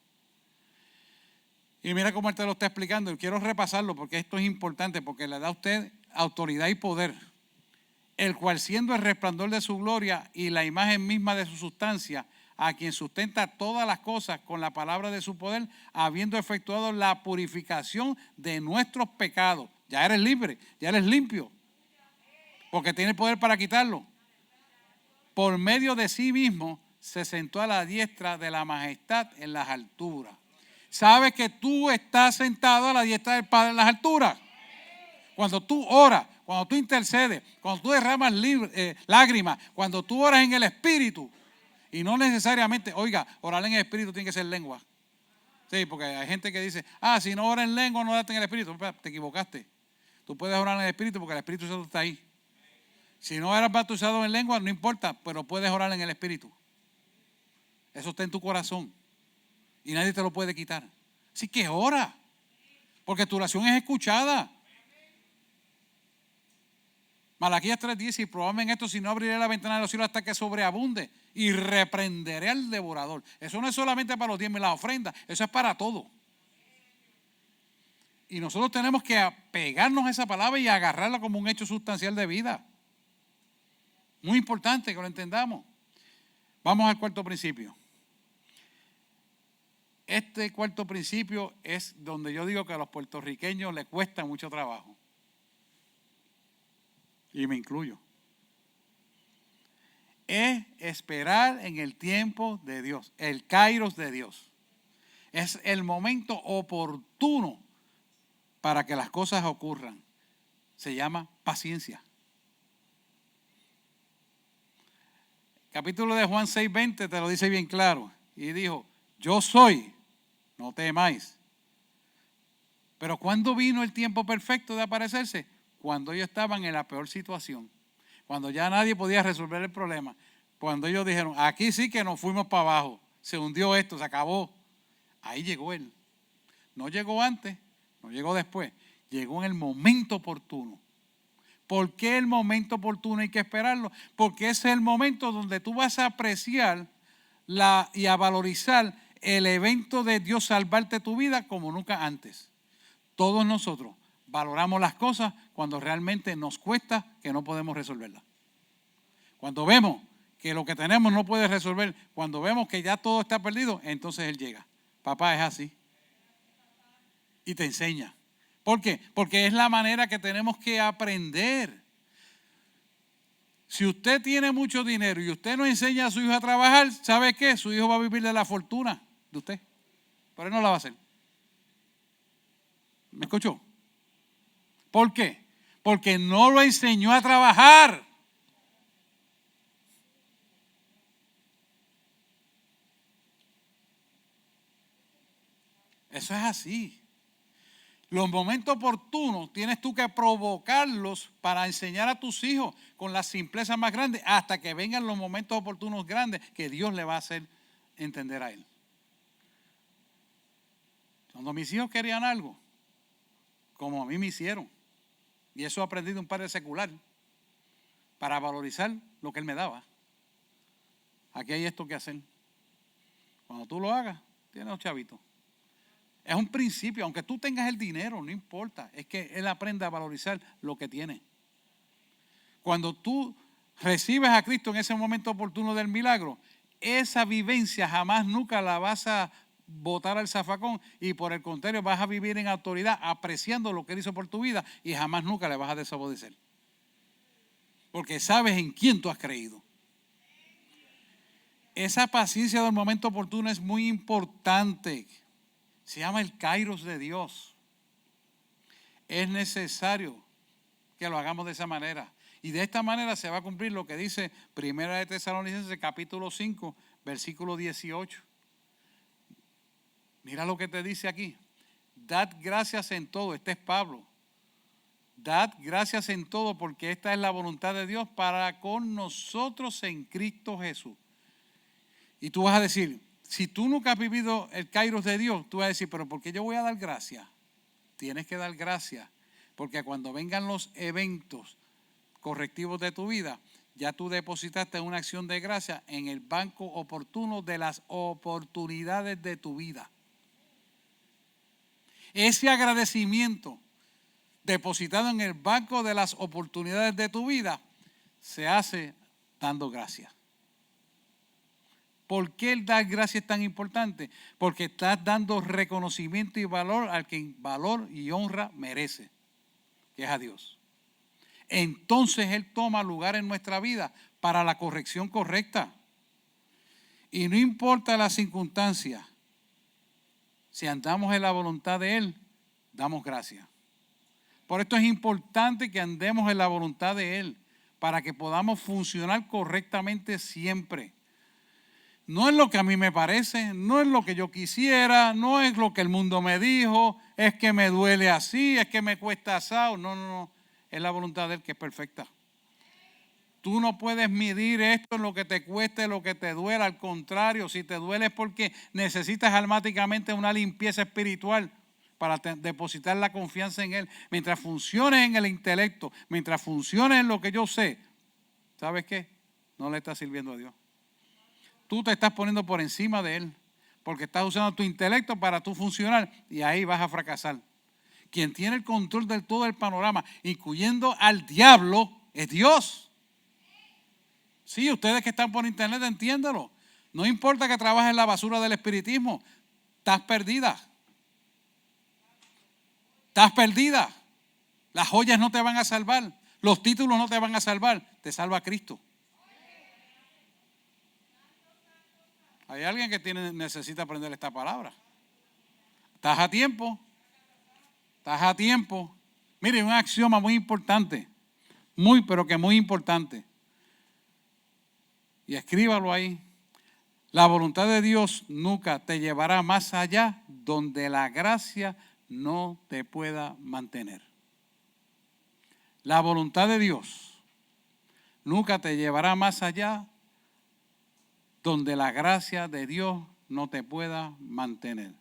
Y mira cómo Él te lo está explicando. Y quiero repasarlo porque esto es importante, porque le da a usted autoridad y poder, el cual siendo el resplandor de su gloria y la imagen misma de su sustancia, a quien sustenta todas las cosas con la palabra de su poder, habiendo efectuado la purificación de nuestros pecados. Ya eres libre, ya eres limpio, porque tiene poder para quitarlo. Por medio de sí mismo se sentó a la diestra de la majestad en las alturas. ¿Sabes que tú estás sentado a la diestra del Padre en las alturas? Cuando tú oras, cuando tú intercedes, cuando tú derramas lágrimas, cuando tú oras en el Espíritu, y no necesariamente, oiga, orar en el Espíritu tiene que ser lengua. Sí, porque hay gente que dice, si no oras en lengua, no oras en el Espíritu. Te equivocaste. Tú puedes orar en el Espíritu porque el Espíritu Santo está ahí. Si no eras bautizado en lengua, no importa, pero puedes orar en el Espíritu. Eso está en tu corazón y nadie te lo puede quitar. Así que ora, porque tu oración es escuchada. Malaquías 3 dice, y probadme en esto, si no abriré la ventana de los cielos hasta que sobreabunde, y reprenderé al devorador. Eso no es solamente para los diezmos y las ofrendas, eso es para todo. Y nosotros tenemos que apegarnos a esa palabra y agarrarla como un hecho sustancial de vida. Muy importante que lo entendamos. Vamos al cuarto principio. Este cuarto principio es donde yo digo que a los puertorriqueños les cuesta mucho trabajo. Y me incluyo. Es esperar en el tiempo de Dios, el kairos de Dios. Es el momento oportuno para que las cosas ocurran. Se llama paciencia. Capítulo de Juan 6:20 te lo dice bien claro. Y dijo, yo soy, no temáis. Pero ¿cuándo vino el tiempo perfecto de aparecerse? Cuando ellos estaban en la peor situación. Cuando ya nadie podía resolver el problema. Cuando ellos dijeron, aquí sí que nos fuimos para abajo. Se hundió esto, se acabó. Ahí llegó Él. No llegó antes, no llegó después. Llegó en el momento oportuno. ¿Por qué el momento oportuno hay que esperarlo? Porque ese es el momento donde tú vas a apreciar y a valorizar el evento de Dios salvarte tu vida como nunca antes. Todos nosotros valoramos las cosas cuando realmente nos cuesta que no podemos resolverlas. Cuando vemos que lo que tenemos no puede resolver, cuando vemos que ya todo está perdido, entonces Él llega. Papá es así. Y te enseña. ¿Por qué? Porque es la manera que tenemos que aprender. Si usted tiene mucho dinero y usted no enseña a su hijo a trabajar, ¿sabe qué? Su hijo va a vivir de la fortuna de usted. Pero él no la va a hacer. ¿Me escuchó? ¿Por qué? Porque no lo enseñó a trabajar. Eso es así. Los momentos oportunos tienes tú que provocarlos para enseñar a tus hijos con la simpleza más grande hasta que vengan los momentos oportunos grandes que Dios le va a hacer entender a él. Cuando mis hijos querían algo, como a mí me hicieron, Y eso aprendí de un padre secular para valorizar lo que él me daba. Aquí hay esto que hacer. Cuando tú lo hagas, tienes los chavitos. Es un principio, aunque tú tengas el dinero, no importa. Es que él aprende a valorizar lo que tiene. Cuando tú recibes a Cristo en ese momento oportuno del milagro, esa vivencia jamás nunca la vas a botar al zafacón y por el contrario vas a vivir en autoridad apreciando lo que él hizo por tu vida y jamás nunca le vas a desobedecer. Porque sabes en quién tú has creído. Esa paciencia del momento oportuno es muy importante. Se llama el kairos de Dios. Es necesario que lo hagamos de esa manera. Y de esta manera se va a cumplir lo que dice Primera de Tesalonicenses capítulo 5, versículo 18. Mira lo que te dice aquí. Dad gracias en todo. Este es Pablo. Dad gracias en todo porque esta es la voluntad de Dios para con nosotros en Cristo Jesús. Y tú vas a decir, si tú nunca has vivido el kairos de Dios, tú vas a decir, pero ¿por qué yo voy a dar gracias? Tienes que dar gracias porque cuando vengan los eventos correctivos de tu vida, ya tú depositaste una acción de gracia en el banco oportuno de las oportunidades de tu vida. Ese agradecimiento depositado en el banco de las oportunidades de tu vida se hace dando gracias. ¿Por qué el dar gracias es tan importante? Porque estás dando reconocimiento y valor al que valor y honra merece, que es a Dios. Entonces Él toma lugar en nuestra vida para la corrección correcta. Y no importa la circunstancia, si andamos en la voluntad de Él, damos gracias. Por esto es importante que andemos en la voluntad de Él, para que podamos funcionar correctamente siempre. No es lo que a mí me parece, no es lo que yo quisiera, no es lo que el mundo me dijo, es que me duele así, es que me cuesta asado. No. Es la voluntad de Él que es perfecta. Tú no puedes medir esto en lo que te cueste, lo que te duela. Al contrario, si te duele es porque necesitas almáticamente una limpieza espiritual para depositar la confianza en Él. Mientras funcione en el intelecto, mientras funcione en lo que yo sé, ¿sabes qué? No le estás sirviendo a Dios. Tú te estás poniendo por encima de Él porque estás usando tu intelecto para tú funcionar y ahí vas a fracasar. Quien tiene el control de todo el panorama, incluyendo al diablo, es Dios. Sí, ustedes que están por internet, entiéndalo. No importa que trabajes en la basura del espiritismo, estás perdida. Estás perdida. Las joyas no te van a salvar, los títulos no te van a salvar, te salva Cristo. Hay alguien que necesita aprender esta palabra. Estás a tiempo. Estás a tiempo. Mire, un axioma muy importante. Pero que muy importante. Y escríbalo ahí. La voluntad de Dios nunca te llevará más allá donde la gracia no te pueda mantener. La voluntad de Dios nunca te llevará más allá donde la gracia de Dios no te pueda mantener.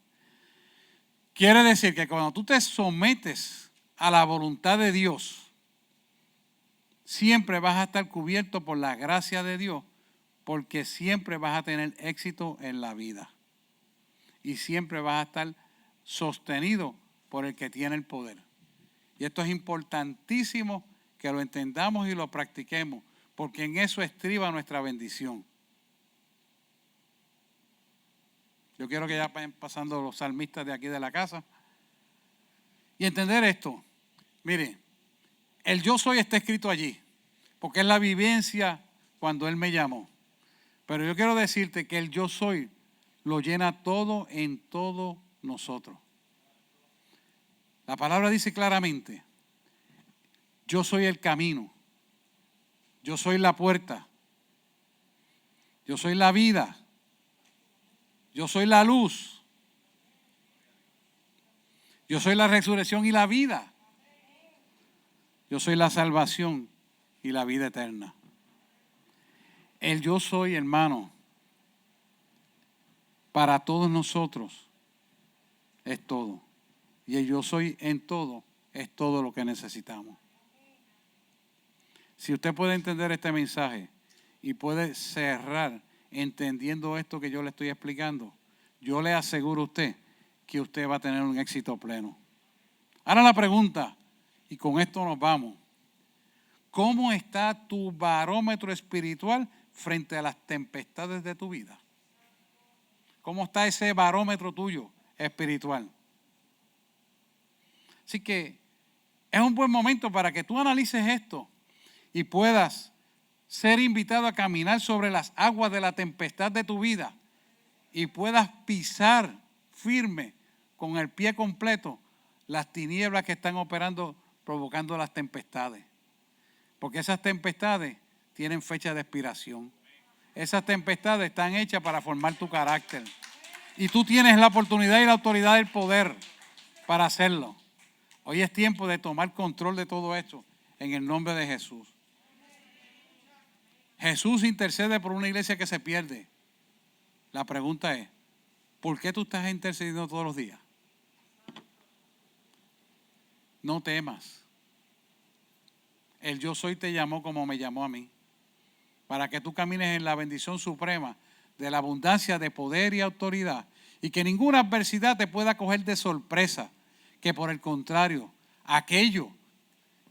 Quiere decir que cuando tú te sometes a la voluntad de Dios, siempre vas a estar cubierto por la gracia de Dios, porque siempre vas a tener éxito en la vida. Y siempre vas a estar sostenido por el que tiene el poder. Y esto es importantísimo que lo entendamos y lo practiquemos, porque en eso estriba nuestra bendición. Yo quiero que ya vayan pasando los salmistas de aquí de la casa. Y entender esto. Mire, el yo soy está escrito allí, porque es la vivencia cuando Él me llamó. Pero yo quiero decirte que el yo soy lo llena todo en todos nosotros. La palabra dice claramente, yo soy el camino, yo soy la puerta, yo soy la vida, yo soy la luz, yo soy la resurrección y la vida, yo soy la salvación y la vida eterna. El yo soy, hermano, para todos nosotros es todo. Y el yo soy en todo es todo lo que necesitamos. Si usted puede entender este mensaje y puede cerrar entendiendo esto que yo le estoy explicando, yo le aseguro a usted que usted va a tener un éxito pleno. Ahora la pregunta, y con esto nos vamos. ¿Cómo está tu barómetro espiritual frente a las tempestades de tu vida? ¿Cómo está ese barómetro tuyo espiritual? Así que es un buen momento para que tú analices esto y puedas ser invitado a caminar sobre las aguas de la tempestad de tu vida y puedas pisar firme con el pie completo las tinieblas que están operando, provocando las tempestades. Porque esas tempestades tienen fecha de expiración. Esas tempestades están hechas para formar tu carácter. Y tú tienes la oportunidad y la autoridad del poder para hacerlo. Hoy es tiempo de tomar control de todo esto en el nombre de Jesús. Jesús intercede por una iglesia que se pierde. La pregunta es, ¿por qué tú estás intercediendo todos los días? No temas. El yo soy te llamó como me llamó a mí, para que tú camines en la bendición suprema de la abundancia de poder y autoridad y que ninguna adversidad te pueda coger de sorpresa, que por el contrario, aquello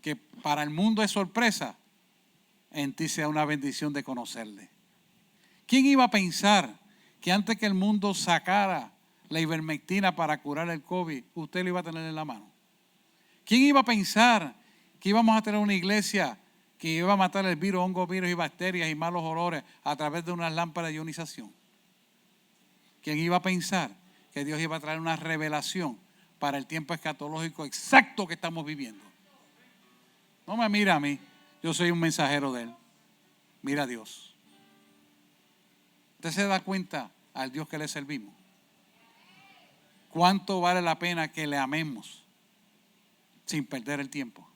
que para el mundo es sorpresa, en ti sea una bendición de conocerle. ¿Quién iba a pensar que antes que el mundo sacara la ivermectina para curar el COVID, usted lo iba a tener en la mano? ¿Quién iba a pensar que íbamos a tener una iglesia que iba a matar el virus, hongos, virus y bacterias y malos olores a través de unas lámparas de ionización? ¿Quién iba a pensar que Dios iba a traer una revelación para el tiempo escatológico exacto que estamos viviendo? No me mira a mí, yo soy un mensajero de Él. Mira a Dios. ¿Usted se da cuenta al Dios que le servimos? ¿Cuánto vale la pena que le amemos sin perder el tiempo?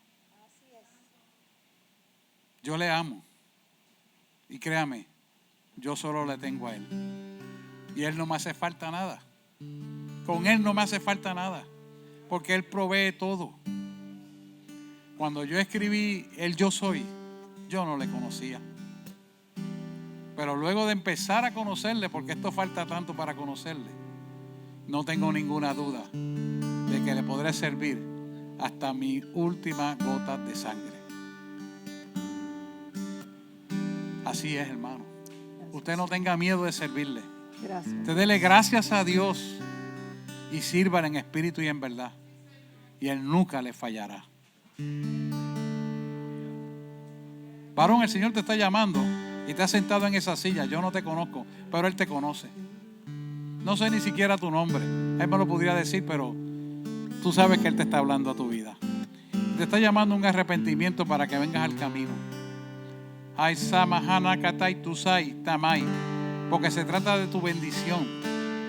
Yo le amo. Y créame, yo solo le tengo a Él. Y Él no me hace falta nada. Con Él no me hace falta nada. Porque Él provee todo. Cuando yo escribí el yo soy, yo no le conocía. Pero luego de empezar a conocerle, porque esto falta tanto para conocerle, no tengo ninguna duda de que le podré servir hasta mi última gota de sangre. Así es, hermano. Usted no tenga miedo de servirle. Gracias. Usted dele gracias a Dios y sírvale en espíritu y en verdad. Y Él nunca le fallará. Varón, el Señor te está llamando y te has sentado en esa silla. Yo no te conozco, pero Él te conoce. No sé ni siquiera tu nombre. Él me lo podría decir, pero tú sabes que Él te está hablando a tu vida. Te está llamando a un arrepentimiento para que vengas al camino. Porque se trata de tu bendición.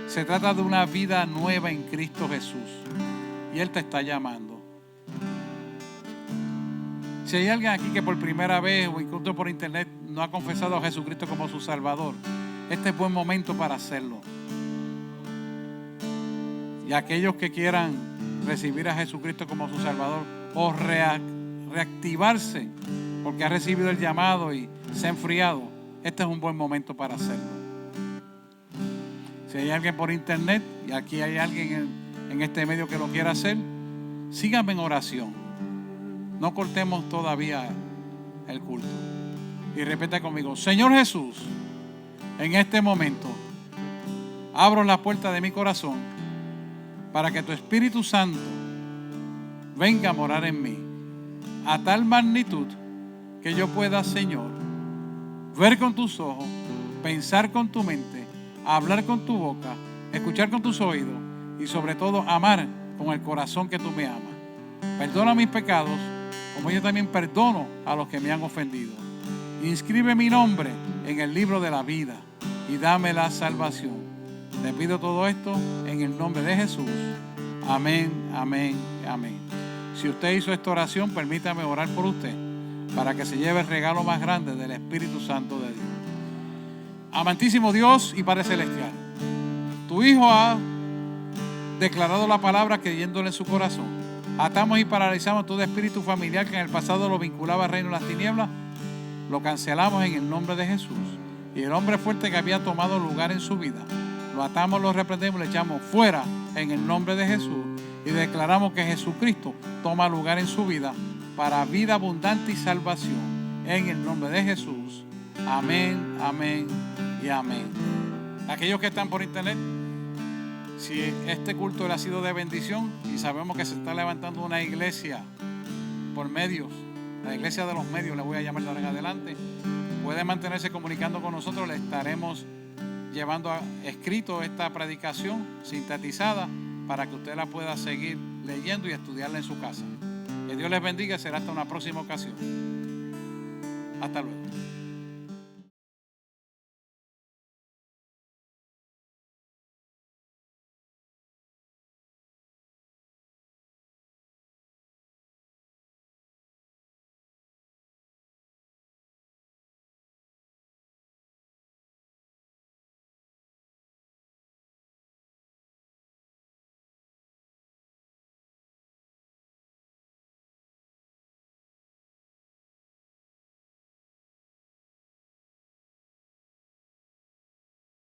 Se trata de una vida nueva en Cristo Jesús. Y Él te está llamando. Si hay alguien aquí que por primera vez o incluso por internet no ha confesado a Jesucristo como su Salvador, este es buen momento para hacerlo. Y aquellos que quieran recibir a Jesucristo como su Salvador o reactivarse porque ha recibido el llamado y se ha enfriado, este es un buen momento para hacerlo. Si hay alguien por internet y aquí hay alguien en este medio que lo quiera hacer, síganme en oración. No cortemos todavía el culto. Y repita conmigo: Señor Jesús, en este momento abro la puerta de mi corazón para que tu Espíritu Santo venga a morar en mí a tal magnitud que yo pueda, Señor, ver con tus ojos, pensar con tu mente, hablar con tu boca, escuchar con tus oídos y sobre todo amar con el corazón que tú me amas. Perdona mis pecados como yo también perdono a los que me han ofendido. Inscribe mi nombre en el libro de la vida y dame la salvación. Te pido todo esto en el nombre de Jesús. Amén, amén, amén. Si usted hizo esta oración, permítame orar por usted para que se lleve el regalo más grande del Espíritu Santo de Dios. Amantísimo Dios y Padre Celestial, tu Hijo ha declarado la palabra creyéndole en su corazón. Atamos y paralizamos todo espíritu familiar que en el pasado lo vinculaba al reino de las tinieblas. lo cancelamos en el nombre de Jesús. Y el hombre fuerte que había tomado lugar en su vida, lo atamos, lo reprendemos, le echamos fuera en el nombre de Jesús y declaramos que Jesucristo toma lugar en su vida para vida abundante y salvación. En el nombre de Jesús. Amén, amén y amén. Aquellos que están por internet, si este culto le ha sido de bendición y sabemos que se está levantando una iglesia por medios, la iglesia de los medios, le voy a llamar de ahora en adelante, puede mantenerse comunicando con nosotros. Le estaremos llevando escrito esta predicación sintetizada para que usted la pueda seguir leyendo y estudiarla en su casa. Que Dios les bendiga. Será hasta una próxima ocasión. Hasta luego.